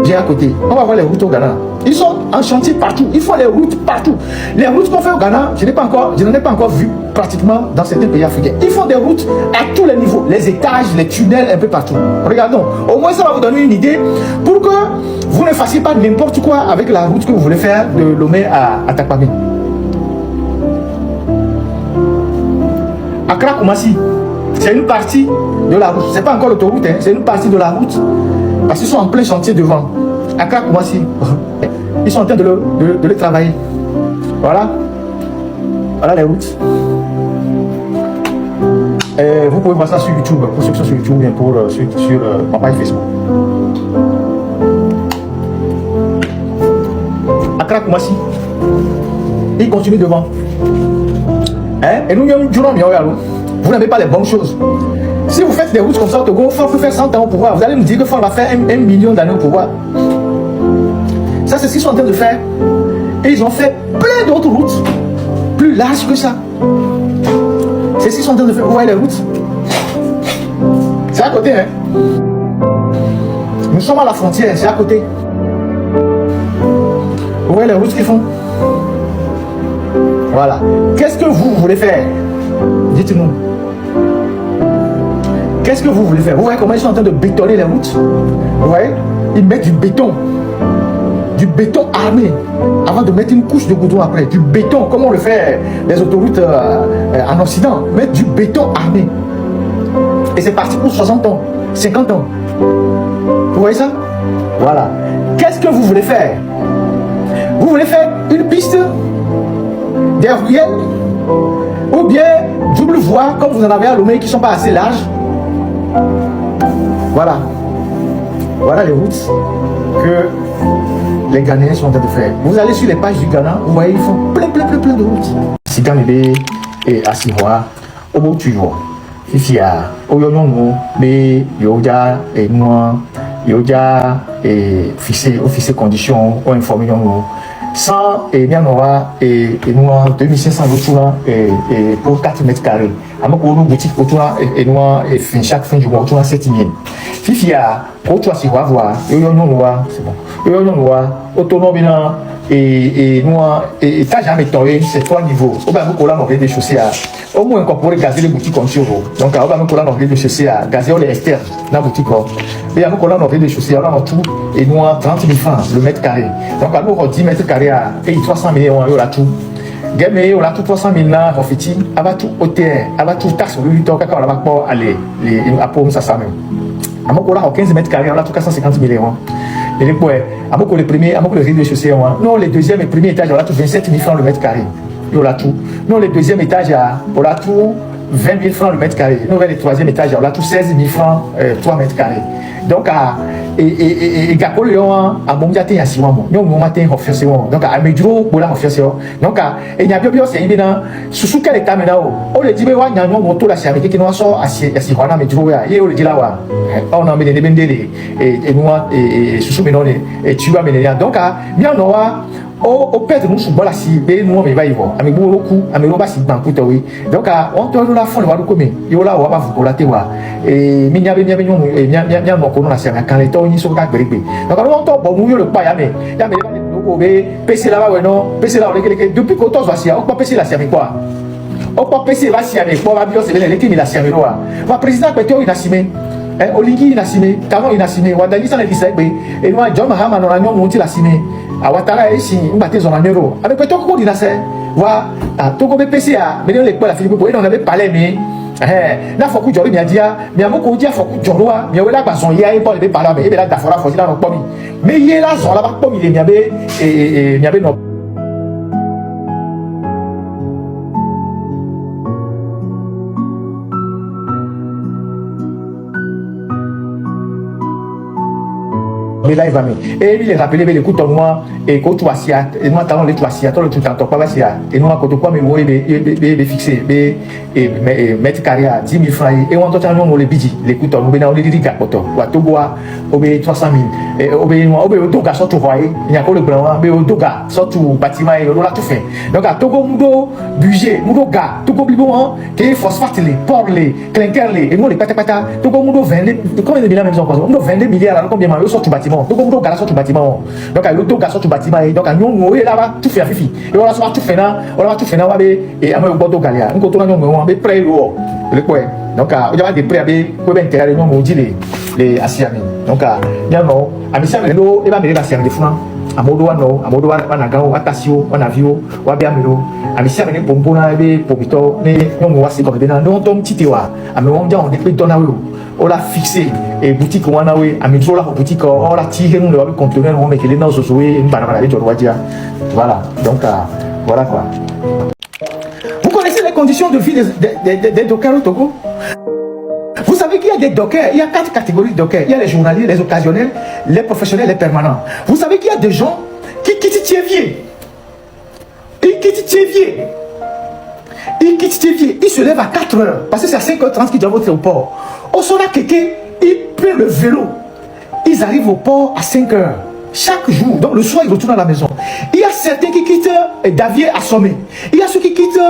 bien à côté. On va voir les routes au Ghana. Ils sont en chantier partout. Ils font les routes partout. Les routes qu'on fait au Ghana, je n'en ai pas encore vu pratiquement dans certains pays africains. Ils font des routes à tous les niveaux. Les étages, les tunnels, un peu partout. Regardons. Au moins, ça va vous donner une idée pour que vous ne fassiez pas n'importe quoi avec la route que vous voulez faire de Lomé à Takpamé. Accra Koumassi. C'est une partie de la route. C'est pas encore l'autoroute, hein. C'est une partie de la route. Parce qu'ils sont en plein chantier devant. Accra Koumassi. Ils sont en train de le travailler. Voilà. Voilà les routes. Et vous pouvez voir ça sur YouTube. Pour ceux qui sont sur YouTube et pour sur ma page Facebook. Accra Koumassi. Ils continuent devant. Hein? Et nous, vous n'avez pas les bonnes choses. Si vous faites des routes comme ça au Togo, Ford peut faire 100 ans au pouvoir. Vous allez me dire que Ford va faire 1 million d'années au pouvoir. Ça, c'est ce qu'ils sont en train de faire. Et ils ont fait plein d'autres routes plus larges que ça. C'est ce qu'ils sont en train de faire. Vous voyez les routes? C'est à côté, hein? Nous sommes à la frontière, c'est à côté. Vous voyez les routes qu'ils font? Voilà. Qu'est-ce que vous voulez faire? Dites-nous. Qu'est-ce que vous voulez faire? Vous voyez comment ils sont en train de bétonner les routes? Vous voyez? Ils mettent du béton armé avant de mettre une couche de goudron après. Du béton, comme on le fait les autoroutes en Occident. Mettre du béton armé. Et c'est parti pour 60 ans, 50 ans. Vous voyez ça? Voilà. Qu'est-ce que vous voulez faire? Vous voulez faire une piste, des ruelles, ou bien double voie, comme vous en avez à Lomé, qui ne sont pas assez larges. Voilà. Voilà les routes que les Ghanéens sont en train de faire. Vous allez sur les pages du Ghana, vous voyez, ils font plein de routes. Sigamebe et Asihwa, Obotuyo, Fifia, Oyoyono, Be, Yoja et Noa, Yoja et officier conditions, ou informé Yono. 100 et Mianora et nous 2500 retours et pour 4 mètres carrés. À mon boutique autour et nous et chaque fin du mois autour 7000. Fifia, pour toi si voir, c'est bon. Autonome et nous et t'as jamais tombé, c'est 3 niveaux. Au bas nous on des chaussées à au moins incorporer gazer les boutiques comme sur donc au bas nous on des chaussées à gazer les externes dans boutique. Et à nous on des chaussées on a tout et nous 30 000 francs le mètre carré. Donc à nous 10 mètres carrés à 300 millions on a tout. Gagné on a tout 300 000 là en fait, on va tout hôtel, on va tout taxe le 8 ans quand on va pas aller les à pour ça même. À mon collègue 15 mètres carrés, on a tout 450 000 euros. Et les points, à mon collègue premier, à mon collègue rez-de-chaussée, non, les deuxième et premier étage, on a tout 27 000 francs le mètre carré. On a tout. Non, les deuxième étage, on a tout 20 000 francs le mètre carré. Nous, le troisième étage, on a tout 16 000 francs 3 mètres carrés. Donc, et Gakol, à Mondiate, il y a 6 mois. Nous, on a fait donc, à Medjo, on a fait donc, et il y a bien, c'est évident, sous quel état maintenant, on le dit, il y a un moto là, c'est avec qui nous sommes à Sihwana, Medjo, et on le dit là, on a mis des bendés, et nous, et sous maintenant, et tu vas mener. Donc, bien, on a au père de nous sous la cible nous on va y voir avec beaucoup avec roba si banque tout oui donc on te la fond le voir comme yo là on va vous la tewa et minya be minya mo ko na se kan le to ni so ka gbere donc on to bo mu yo le pa ya me ko be PC là ouais non PC là depuis que to so sia on PC là sia me quoi on PC va sia me quoi va bio c'est les qui la sia me lo va président pe to inasime Olingi inasime Kano inasime wadali sana disaibe et moi John Mahama no ranyo monti la sime awatara ici mbate zona nero avec toi ko dinase wa to ko BPC a mais le la Philippe on avait parlé mais na foku jori mi adia mi amoko dia foku joro a mi wela gbason ya e ball be parler mais e be la dafora fo la no pomi mais ye la zon la ba pomi le mi abe no mais là il va et il est rappelé les coups moi et quand tu vas s'y et nous attendons les tu vas s'y attendre tout temps pas s'y et nous à côté quoi mais moi be fixé et mettre carré à 10 000 francs et on entend nous les bidji les coups nous ben on les dit gapoto wa togoa obé 300 000 et obé doga sorte tu vois il y a encore le blanc mais doga sorte bâtiment et là tout fait donc à togo mudo budget mudo ga togo bibo que phosphate les port les clinker les et nous les pata togo mudo 22 combien de milliards même encore mudo 22 milliards alors combien mal sorte bâtiment donc on doit sur bâtiment donc à l'auto garçon sur bâtiment donc à nous là va tout faire fifi et on va tout faire là on va tout faire là et à moi bodo galia on continue on va prêt le quoi donc il y a des prêts avec quoi ben terrain nous on dit les asiami donc bien non à misa melo et va me la série de francs à modo wana gao atasio wana vio wa bien melo à misa melo pompo na be pomito ne nous on va se comme bien non ton petit wa à me on dit on dépend na on l'a fixé et boutique on a oui à mettre là boutique on l'a tiré nous le conteneur on met que les dans ce souhait une banane avec Jorwadia voilà donc voilà quoi. Vous connaissez les conditions de vie des dockers au Togo? Vous savez qu'il y a des dockers, il y a 4 catégories de dockers. Il y a les journaliers, les occasionnels, les professionnels, les permanents. Vous savez qu'il y a des gens qui quittent Thiévier. Ils se lèvent à 4 heures parce que c'est à 5h30 qu'ils doivent être au port. Au Sona Keke, ils prennent le vélo. Ils arrivent au port à 5 heures. Chaque jour, donc le soir, ils retournent à la maison. Il y a certains qui quittent Davier à Sommet. Il y a ceux qui quittent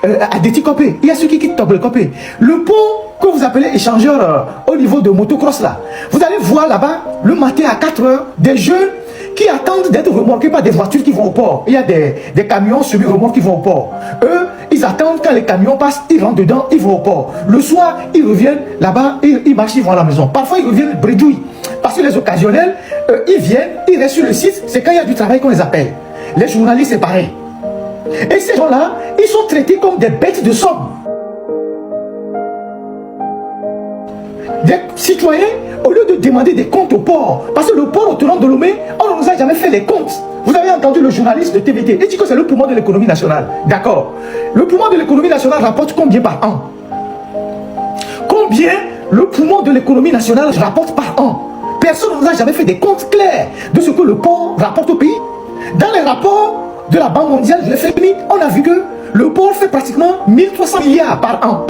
à Déticopé. Il y a ceux qui quittent Toglekopé. Le pont que vous appelez échangeur au niveau de motocross là, vous allez voir là-bas, le matin à 4 heures, des jeunes qui attendent d'être remorqués par des voitures qui vont au port. Il y a des camions semi-remorques qui vont au port. Eux, ils attendent quand les camions passent, ils rentrent dedans, ils vont au port. Le soir, ils reviennent là-bas, ils marchent, ils vont à la maison. Parfois, ils reviennent bredouilles. Parce que les occasionnels, ils viennent, ils restent sur le site. C'est quand il y a du travail qu'on les appelle. Les journalistes, c'est pareil. Et ces gens-là, ils sont traités comme des bêtes de somme. Des citoyens, au lieu de demander des comptes au port, parce que le port autonome de Lomé, on ne nous a jamais fait les comptes. Vous avez entendu le journaliste de TVT, il dit que c'est le poumon de l'économie nationale. D'accord. Le poumon de l'économie nationale rapporte combien par an? Combien le poumon de l'économie nationale rapporte par an? Personne ne nous a jamais fait des comptes clairs de ce que le port rapporte au pays. Dans les rapports de la Banque mondiale, de l'FMI, on a vu que le port fait pratiquement 1300 milliards par an.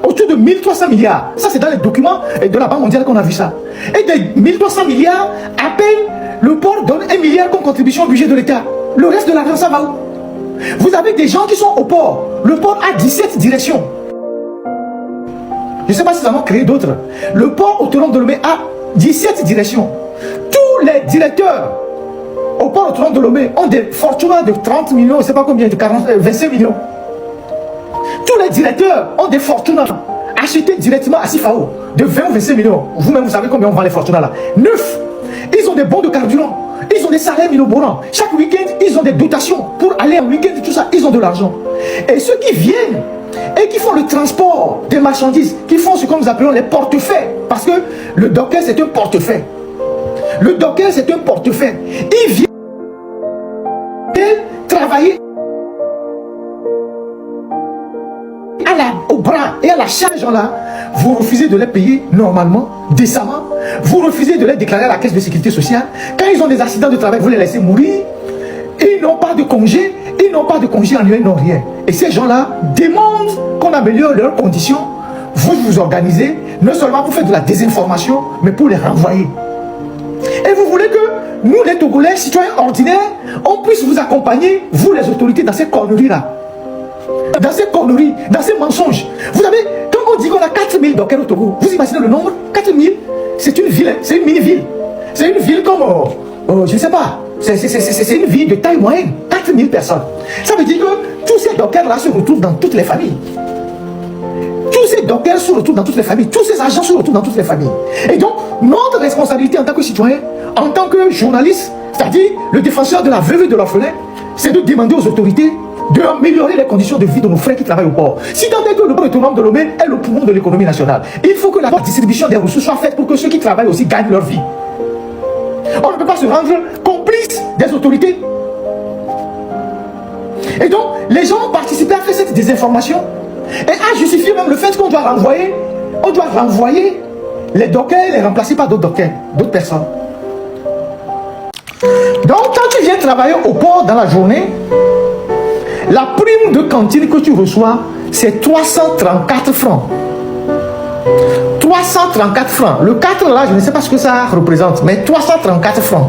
Autour de 1300 milliards. Ça, c'est dans les documents de la Banque mondiale qu'on a vu ça. Et des 1300 milliards, à peine le port donne 1 milliard comme contribution au budget de l'État. Le reste de l'argent, ça va où? Vous avez des gens qui sont au port. Le port a 17 directions. Je ne sais pas si nous avons créé d'autres. Le port autonome de Lomé a 17 directions. Tous les directeurs au port autonome de Lomé ont des fortunes de 30 millions, je ne sais pas combien, de 25 millions. Tous les directeurs ont des fortunes achetées directement à Sifao de 20 ou 25 millions. Vous-même, vous savez combien on vend les fortunes là. 9. Ils ont des bons de carburant. Ils ont des salaires minoborants. Chaque week-end, ils ont des dotations pour aller en week-end, tout ça. Ils ont de l'argent. Et ceux qui viennent et qui font le transport des marchandises, qui font ce que nous appelons les portefeuilles. Parce que le docker, c'est un portefeuille. Le docker, c'est un portefeuille. Ils viennent travailler au bas et à la charge des gens-là, vous refusez de les payer normalement, décemment. Vous refusez de les déclarer à la caisse de sécurité sociale. Quand ils ont des accidents de travail, vous les laissez mourir. Ils n'ont pas de congé. Ils n'ont pas de congé annuel, ils n'ont rien. Et ces gens-là demandent qu'on améliore leurs conditions. Vous vous organisez, non seulement pour faire de la désinformation, mais pour les renvoyer. Et vous voulez que nous, les Togolais, citoyens ordinaires, on puisse vous accompagner, vous les autorités, dans ces conneries-là. Dans ces conneries, dans ces mensonges. Vous savez, quand on dit qu'on a 4000 dockers au Togo, vous imaginez le nombre? 4000, c'est une ville, c'est une mini-ville. C'est une ville comme, je ne sais pas, c'est une ville de taille moyenne. 4000 personnes. Ça veut dire que tous ces dockers-là se retrouvent dans toutes les familles. Tous ces dockers se retrouvent dans toutes les familles. Tous ces agents se retrouvent dans toutes les familles. Et donc, notre responsabilité en tant que citoyen, en tant que journaliste, c'est-à-dire le défenseur de la veuve et de l'orphelin, c'est de demander aux autorités d'améliorer les conditions de vie de nos frères qui travaillent au port. Si tant est que le port autonome de Lomé est le poumon de l'économie nationale, il faut que la distribution des ressources soit faite pour que ceux qui travaillent aussi gagnent leur vie. On ne peut pas se rendre complice des autorités. Et donc, les gens ont participé à faire cette désinformation et à justifier même le fait qu'on doit renvoyer les dockers et les remplacer par d'autres dockers, d'autres personnes. Donc, quand tu viens travailler au port dans la journée, la prime de cantine que tu reçois, c'est 334 francs. 334 francs. Le 4 là, je ne sais pas ce que ça représente, mais 334 francs.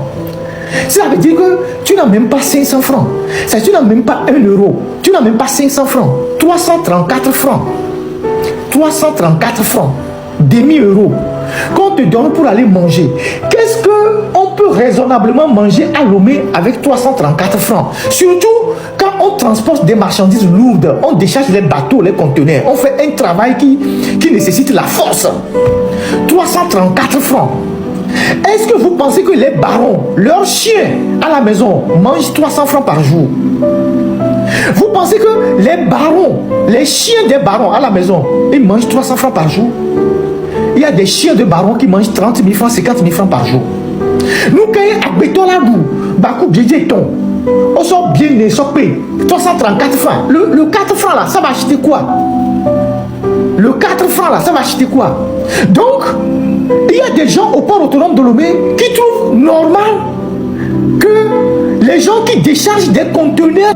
Ça veut dire que tu n'as même pas 500 francs. Ça, tu n'as même pas 1 euro. Tu n'as même pas 500 francs. 334 francs. 334 francs. Demi-euro. Qu'on te donne pour aller manger. Qu'est-ce qu'on peut raisonnablement manger à Lomé avec 334 francs? Surtout quand on transporte des marchandises lourdes, on décharge les bateaux, les conteneurs. On fait un travail qui nécessite la force. 334 francs. Est-ce que vous pensez que les barons, leurs chiens à la maison, mangent 300 francs par jour? Vous pensez que les barons, les chiens des barons à la maison, ils mangent 300 francs par jour? Il y a des chiens de barons qui mangent 30 000 francs, 50 000 francs par jour. Nous, quand il y a un béton là-bas, Bakou, Bidjeton, on sort bien né, sort payé, 334 francs. Le 4 francs là, ça va acheter quoi? Le 4 francs là, ça va acheter quoi? Donc, il y a des gens au port autonome de Lomé qui trouvent normal que les gens qui déchargent des conteneurs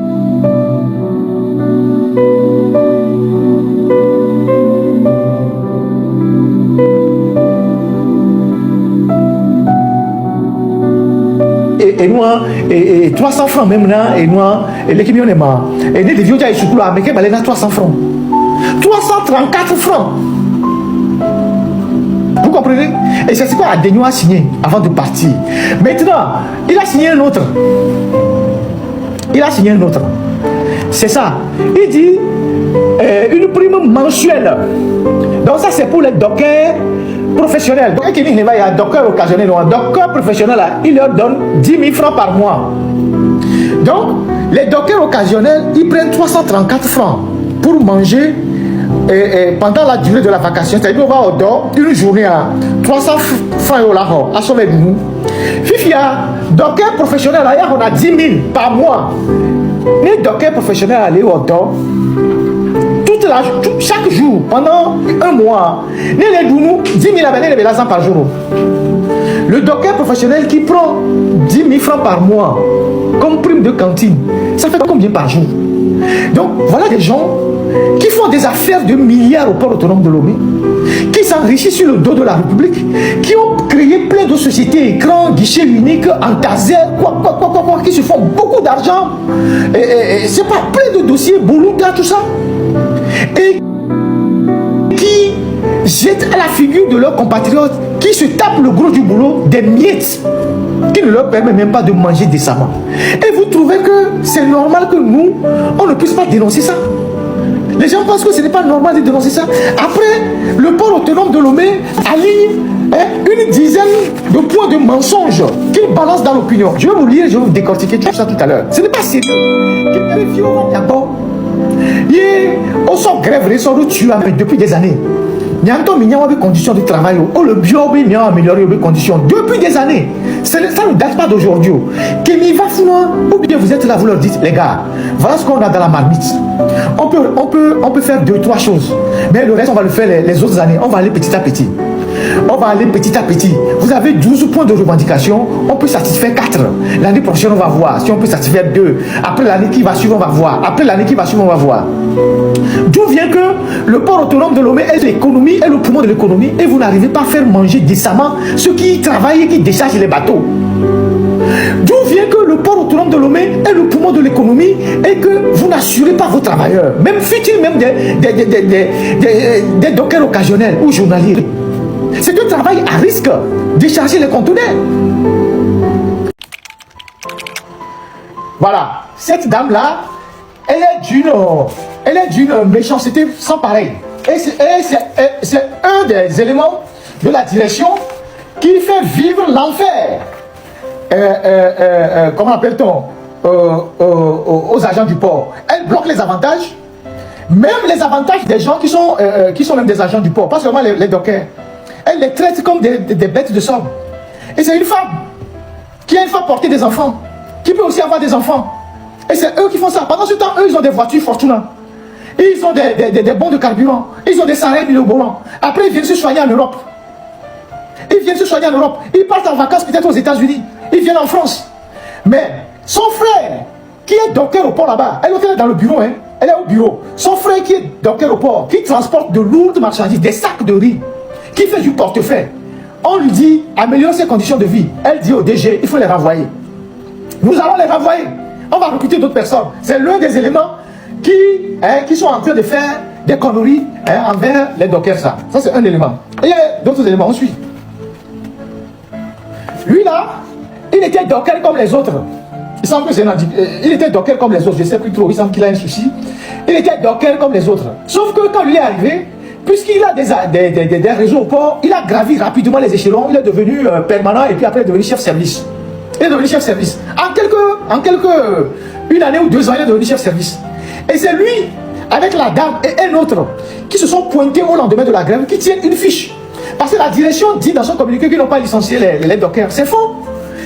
et nous, et 300 francs même là, et nous, et l'équipe on est mort. Et les vieux gars, ils sont là, mais qu'est-ce que 300 francs? 334 francs. Vous comprenez? Et c'est ce qu'Adénio a signé avant de partir. Maintenant, il a signé un autre. Il a signé un autre. C'est ça. Il dit une prime mensuelle. Donc ça, c'est pour les dockers professionnels. Donc, il y a un docker occasionnel. Un docker professionnel, il leur donne 10 000 francs par mois. Donc, les dockers occasionnels, ils prennent 334 francs pour manger pendant la durée de la vacation. C'est-à-dire qu'on va au dos une journée à 300 francs au là, à sauver nous. Fifia, docker professionnel, on a 10 000 par mois. Les dockers professionnels allaient au dos chaque jour, pendant un mois, les 10 000 par jour. Le docker professionnel qui prend 10 000 francs par mois comme prime de cantine, ça fait combien par jour? Donc voilà des gens qui font des affaires de milliards au port autonome de Lomé, qui s'enrichissent sur le dos de la République, qui ont créé plein de sociétés, écrans, guichets uniques, entaser, qui se font beaucoup d'argent. C'est pas plein de dossiers, Boulouga, tout ça. Et qui jettent à la figure de leurs compatriotes qui se tapent le gros du boulot des miettes qui ne leur permet même pas de manger décemment. Et vous trouvez que c'est normal que nous, on ne puisse pas dénoncer ça? Les gens pensent que ce n'est pas normal de dénoncer ça. Après, le port autonome de Lomé aligne une dizaine de points de mensonges qu'il balance dans l'opinion. Je vais vous lire, je vais vous décortiquer tout ça tout à l'heure. Ce n'est pas sérieux. On sort grève, on sort tuer depuis des années. Il y a des conditions de travail. Oh, le bio, il a amélioré les conditions depuis des années. Ça ne date pas d'aujourd'hui. Ou bien vous êtes là, vous leur dites, les gars, voilà ce qu'on a dans la marmite. On peut faire 2-3 choses. Mais le reste, on va le faire les autres années. On va aller petit à petit. On va aller petit à petit. Vous avez 12 points de revendication. On peut satisfaire 4. L'année prochaine, on va voir. Si on peut satisfaire 2. Après l'année qui va suivre, on va voir. Après l'année qui va suivre, on va voir. D'où vient que le port autonome de Lomé est l'économie, est le poumon de l'économie. Et vous n'arrivez pas à faire manger décemment ceux qui travaillent et qui déchargent les bateaux. D'où vient que le port autonome de Lomé est le poumon de l'économie et que vous n'assurez pas vos travailleurs. Même fut-il même des dockers occasionnels ou journaliers. C'est un travail à risque de charger les conteneurs. Voilà, cette dame-là, elle est d'une méchanceté sans pareil. Et c'est un des éléments de la direction qui fait vivre l'enfer. Comment appelle-t-on aux agents du port. Elle bloque les avantages, même les avantages des gens qui sont même des agents du port, pas seulement les dockers. Elle les traite comme des bêtes de somme. Et c'est une femme qui a une fois porté des enfants, qui peut aussi avoir des enfants. Et c'est eux qui font ça. Pendant ce temps, eux, ils ont des voitures Fortuna. Ils ont des bons de carburant. Ils ont des salaires mirobolants. Après, ils viennent se soigner en Europe. Ils partent en vacances peut-être aux États-Unis. Ils viennent en France. Mais son frère, qui est docker au port là-bas, elle est dans le bureau, hein. Elle est au bureau. Son frère qui est docker au port, qui transporte de lourdes marchandises, des sacs de riz, qui fait du portefeuille. On lui dit, améliore ses conditions de vie. Elle dit au DG, il faut les renvoyer. Nous allons les renvoyer. On va recruter d'autres personnes. C'est l'un des éléments qui sont en train de faire des conneries envers les dockers. Ça c'est un élément. Et il y a d'autres éléments, on suit. Lui là, il était docker comme les autres. Il semble que c'est il était docker comme les autres. Je ne sais plus trop, il semble qu'il a un souci. Il était docker comme les autres. Sauf que quand lui est arrivé, puisqu'il a des réseaux au port, il a gravi rapidement les échelons, il est devenu permanent et puis après il est devenu chef service. Il est devenu chef service. En une année ou 2 ans, il est devenu chef service. Et c'est lui, avec la dame et un autre, qui se sont pointés au lendemain de la grève, qui tiennent une fiche. Parce que la direction dit dans son communiqué qu'ils n'ont pas licencié les dockers. C'est faux.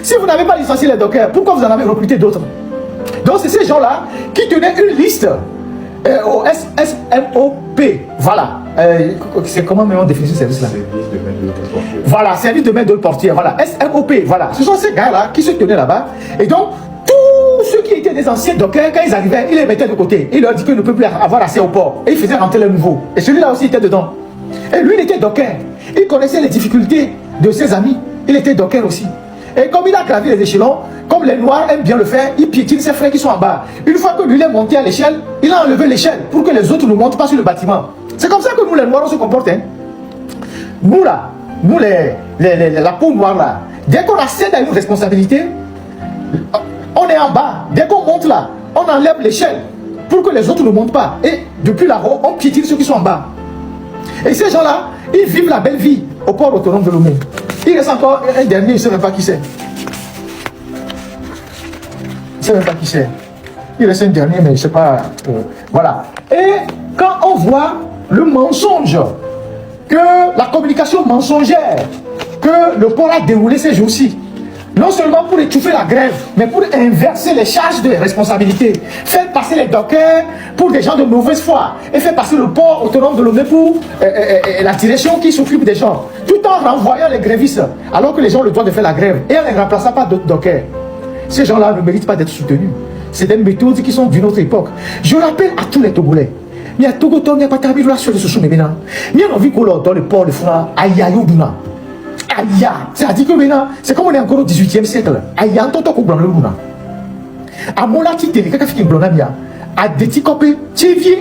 Si vous n'avez pas licencié les dockers, pourquoi vous en avez recruté d'autres? Donc c'est ces gens-là qui tenaient une liste au SMOP. Voilà. C'est comment on définit ce service-là? Voilà, service de main de portier. Voilà, SMOP. Voilà. Ce sont ces gars-là qui se tenaient là-bas. Et donc, tous ceux qui étaient des anciens dockers, quand ils arrivaient, ils les mettaient de côté. Ils leur disaient qu'ils ne peuvent plus avoir assez au port. Et ils faisaient rentrer les nouveaux. Et celui-là aussi était dedans. Et lui, il était docker. Il connaissait les difficultés de ses amis. Il était docker aussi. Et comme il a gravi les échelons, comme les Noirs aiment bien le faire, il piétine ses frères qui sont en bas. Une fois que lui il est monté à l'échelle, il a enlevé l'échelle pour que les autres ne montent pas sur le bâtiment. C'est comme ça que nous les Noirs on se comporte. Hein. Nous là, nous la peau noire là, dès qu'on accède à une responsabilité, on est en bas. Dès qu'on monte là, on enlève l'échelle pour que les autres ne montent pas. Et depuis là-haut, on piétine ceux qui sont en bas. Et ces gens-là, ils vivent la belle vie au port autonome de Lomé. Il reste encore un dernier, il ne sait même pas qui c'est. Il ne sait même pas qui c'est. Il reste un dernier, mais je ne sais pas. Voilà. Et quand on voit le mensonge, que la communication mensongère, que le port a déroulé ces jours-ci, non seulement pour étouffer la grève, mais pour inverser les charges de responsabilité, faire passer les dockers pour des gens de mauvaise foi, et faire passer le port autonome de Lomé pour la direction qui s'occupe des gens, tout en renvoyant les grévistes, alors que les gens ont le droit de faire la grève, et en ne remplaçant pas d'autres dockers. Ces gens-là ne méritent pas d'être soutenus. C'est des méthodes qui sont d'une autre époque. Je rappelle à tous les Togolais, il y a Togoton, il n'y a pas de relation de ce soumis maintenant. Il y a envie qu'on dans le port de Funa, aïe aïe ou Duna. Aïe, c'est-à-dire que maintenant, c'est comme on est encore au 18e siècle. Aïe, on t'entend qu'on blâme le Luna. À mon là, tu t'es quelqu'un qui blâme bien. À des petits copés, tu viens,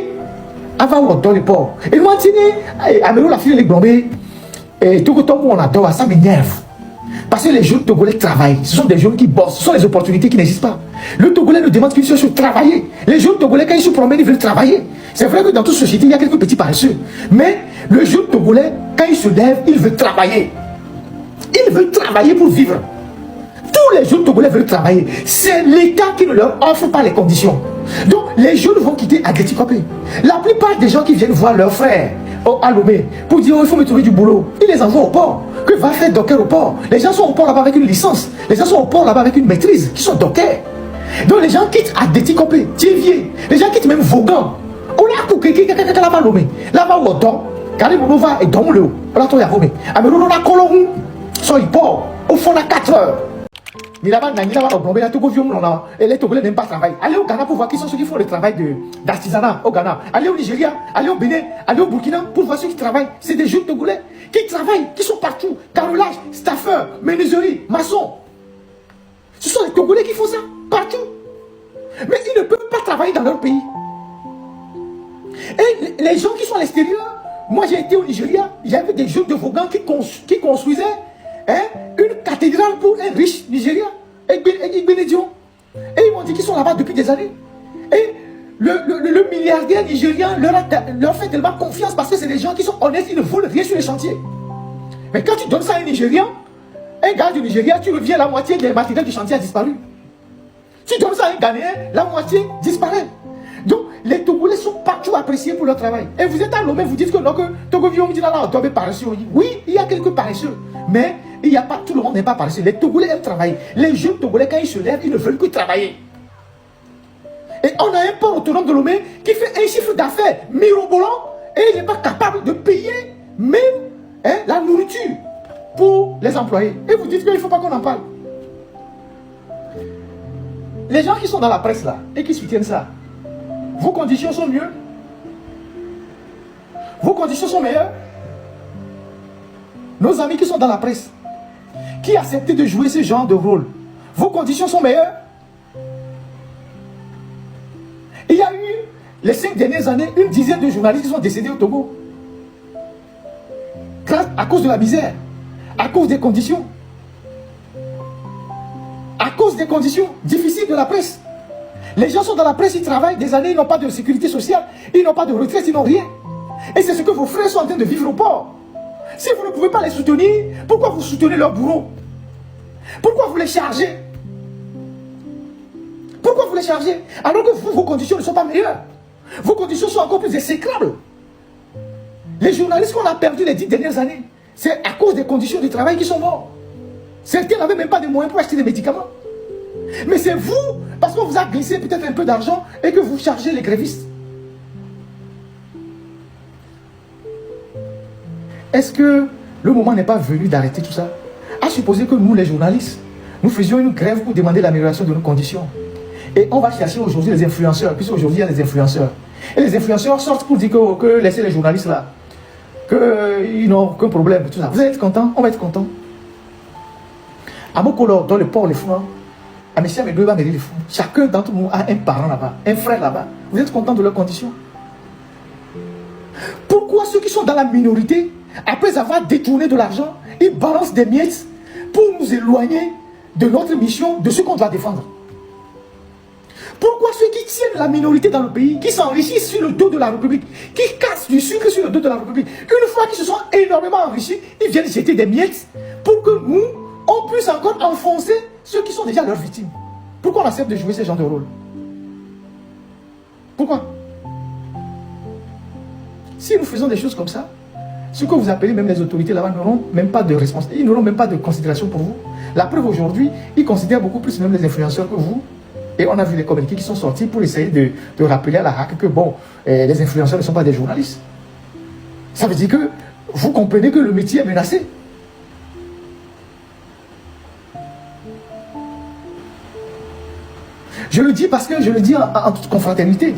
avant dans le port. Et moi, tu dis, à la fille, les blâmés, et tout le temps où on adore, ça m'énerve. Parce que les jeunes Togolais travaillent. Ce sont des jeunes qui bossent. Ce sont les opportunités qui n'existent pas. Le Togolais nous demande qu'ils cherchent à travailler. Les jeunes Togolais, quand ils se promènent, ils veulent travailler. C'est vrai que dans toute société, il y a quelques petits paresseux. Mais le jeune Togolais, quand il se lève, il veut travailler. Ils veulent travailler pour vivre. Tous les jeunes Togolais veulent travailler. C'est l'État qui ne leur offre pas les conditions. Donc, les jeunes vont quitter Ageti Kopé. La plupart des gens qui viennent voir leurs frères à Lomé pour dire oh, il faut me trouver du boulot. Il les envoie au port. Que va faire docker au port? Les gens sont au port là-bas avec une licence. Les gens sont au port là-bas avec une maîtrise, qui sont dockers. Donc les gens quittent à Déticopé, Thiévier. Les gens quittent même Vaughan. On a coupé, là-bas Lomé. Là-bas où on dort. Car on va et dort le haut. On a trouvé à Lomé. Ah, mais on a coloré. Sur le port. Au fond, à 4 heures. Mais là-bas, les Togolais n'aiment pas travailler. Allez au Ghana pour voir qui sont ceux qui font le travail d'artisanat au Ghana. Allez au Nigeria, allez au Bénin, allez au Burkina pour voir ceux qui travaillent. C'est des jeunes Togolais qui travaillent, qui sont partout. Carrelage, staffeur, menuiserie, maçon. Ce sont les Togolais qui font ça, partout. Mais ils ne peuvent pas travailler dans leur pays. Et les gens qui sont à l'extérieur, moi j'ai été au Nigeria, il y avait des jeunes de Vaughan qui construisaient une cathédrale pour un riche Nigérien, Igbenedion. Et ils m'ont dit qu'ils sont là-bas depuis des années. Et le milliardaire nigérien leur fait tellement confiance parce que c'est des gens qui sont honnêtes, ils ne volent rien sur les chantiers. Mais quand tu donnes ça à un Nigérien, un gars du Nigeria, tu reviens, la moitié des matériels du chantier a disparu. Tu donnes ça à un Ghanéen, la moitié disparaît. Donc, les Togolais sont partout appréciés pour leur travail. Et vous êtes à Lomé, vous dites que non, que Togovio me dit là, on doit être paresseux. Oui, il y a quelques paresseux. Mais il n'y a pas, tout le monde n'est pas paresseux. Les Togolais aiment travailler. Les jeunes Togolais, quand ils se lèvent, ils ne veulent que travailler. Et on a un port autonome de Lomé qui fait un chiffre d'affaires mirobolant et il n'est pas capable de payer même la nourriture pour les employés. Et vous dites qu'il ne faut pas qu'on en parle. Les gens qui sont dans la presse là et qui soutiennent ça, vos conditions sont mieux? Vos conditions sont meilleures? Nos amis qui sont dans la presse, qui acceptent de jouer ce genre de rôle, vos conditions sont meilleures? Il y a eu, les 5 dernières années, une dizaine de journalistes qui sont décédés au Togo. À cause de la misère, à cause des conditions. À cause des conditions difficiles de la presse. Les gens sont dans la presse, ils travaillent des années, ils n'ont pas de sécurité sociale, ils n'ont pas de retraite, ils n'ont rien. Et c'est ce que vos frères sont en train de vivre au port. Si vous ne pouvez pas les soutenir, pourquoi vous soutenez leur bourreau? Pourquoi vous les chargez? Pourquoi vous les chargez? Alors que vous, vos conditions ne sont pas meilleures. Vos conditions sont encore plus exécrables. Les journalistes qu'on a perdus les 10 dernières années, c'est à cause des conditions de travail qui sont morts. Certains n'avaient même pas de moyens pour acheter des médicaments. Mais c'est vous, parce qu'on vous a glissé peut-être un peu d'argent et que vous chargez les grévistes. Est-ce que le moment n'est pas venu d'arrêter tout ça? À supposer que nous, les journalistes, nous faisions une grève pour demander l'amélioration de nos conditions. Et on va chercher aujourd'hui les influenceurs, puisque aujourd'hui il y a les influenceurs. Et les influenceurs sortent pour dire que laissez les journalistes là, qu'ils n'ont aucun problème. Tout ça. Vous allez être contents? On va être contents. À Mokolo, dans le port, les Fouans, à Messia Medoué va mêler les Fouans. Chacun d'entre nous a un parent là-bas, un frère là-bas. Vous êtes contents de leurs conditions? Pourquoi ceux qui sont dans la minorité, après avoir détourné de l'argent, ils balancent des miettes pour nous éloigner de notre mission, de ce qu'on doit défendre? Pourquoi ceux qui tiennent la minorité dans le pays, qui s'enrichissent sur le dos de la République, qui cassent du sucre sur le dos de la République, une fois qu'ils se sont énormément enrichis, ils viennent jeter des miettes pour que nous, on puisse encore enfoncer ceux qui sont déjà leurs victimes? Pourquoi on accepte de jouer ce genre de rôle? Pourquoi? Si nous faisons des choses comme ça, ce que vous appelez même les autorités là-bas n'auront même pas de responsabilité, ils n'auront même pas de considération pour vous. La preuve aujourd'hui, ils considèrent beaucoup plus même les influenceurs que vous. Et on a vu les communiqués qui sont sortis pour essayer de rappeler à la HAC que bon, les influenceurs ne sont pas des journalistes. Ça veut dire que vous comprenez que le métier est menacé. Je le dis parce que je le dis en toute confraternité.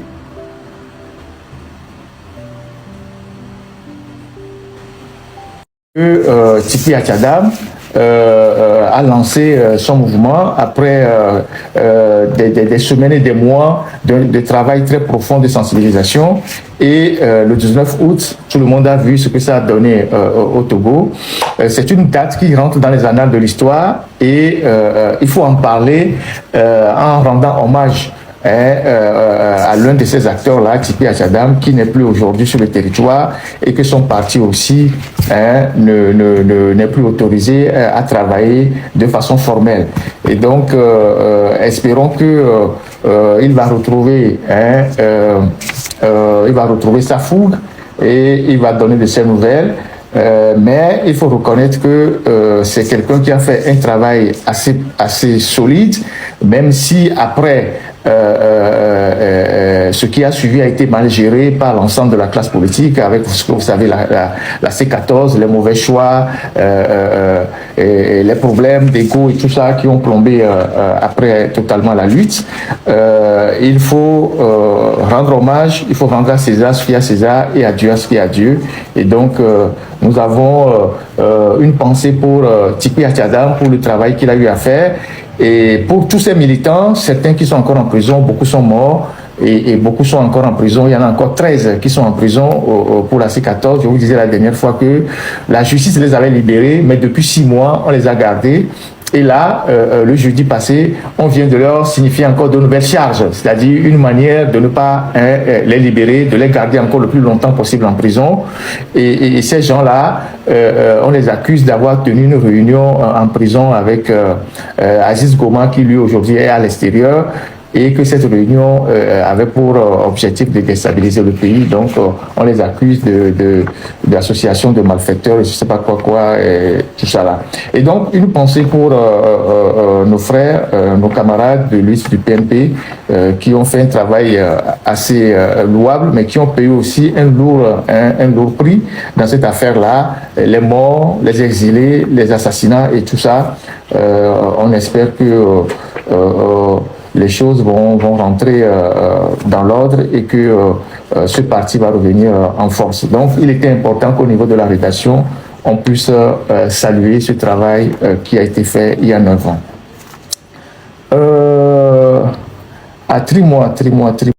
Tipi Achadam a lancé son mouvement après des semaines et des mois de travail très profond de sensibilisation. Et le 19 août, tout le monde a vu ce que ça a donné au Togo. C'est une date qui rentre dans les annales de l'histoire et il faut en parler en rendant hommage à l'un de ces acteurs-là, Tipi Achadam, qui n'est plus aujourd'hui sur le territoire et que son parti aussi n'est plus autorisé à travailler de façon formelle. Et donc, espérons que il va retrouver sa fougue et il va donner de ses nouvelles. Mais il faut reconnaître que c'est quelqu'un qui a fait un travail assez solide, même si après ce qui a suivi a été mal géré par l'ensemble de la classe politique, avec ce que vous savez, la C14, les mauvais choix, et les problèmes d'égo et tout ça qui ont plombé après totalement la lutte. Il faut rendre hommage, il faut rendre à César ce qui est à César et à Dieu ce qui est à Dieu. Et donc, nous avons une pensée pour Tikpi Atiadam, pour le travail qu'il a eu à faire. Et pour tous ces militants, certains qui sont encore en prison, beaucoup sont morts et beaucoup sont encore en prison. Il y en a encore 13 qui sont en prison pour la C14. Je vous disais la dernière fois que la justice les avait libérés, mais depuis 6 mois, on les a gardés. Et là, le jeudi passé, on vient de leur signifier encore de nouvelles charges, c'est-à-dire une manière de ne pas les libérer, de les garder encore le plus longtemps possible en prison. Et ces gens-là, on les accuse d'avoir tenu une réunion en prison avec Aziz Goma, qui lui aujourd'hui est à l'extérieur, et que cette réunion avait pour objectif de déstabiliser le pays. Donc, on les accuse d'association de malfaiteurs, je ne sais pas quoi, et tout ça là. Et donc, une pensée pour nos frères, nos camarades de l'UIS du PNP, qui ont fait un travail assez louable, mais qui ont payé aussi un lourd prix dans cette affaire-là. Les morts, les exilés, les assassinats et tout ça. On espère que les choses vont rentrer dans l'ordre et que ce parti va revenir en force. Donc, il était important qu'au niveau de la rédaction, on puisse saluer ce travail qui a été fait il y a 9 ans. À Trimois.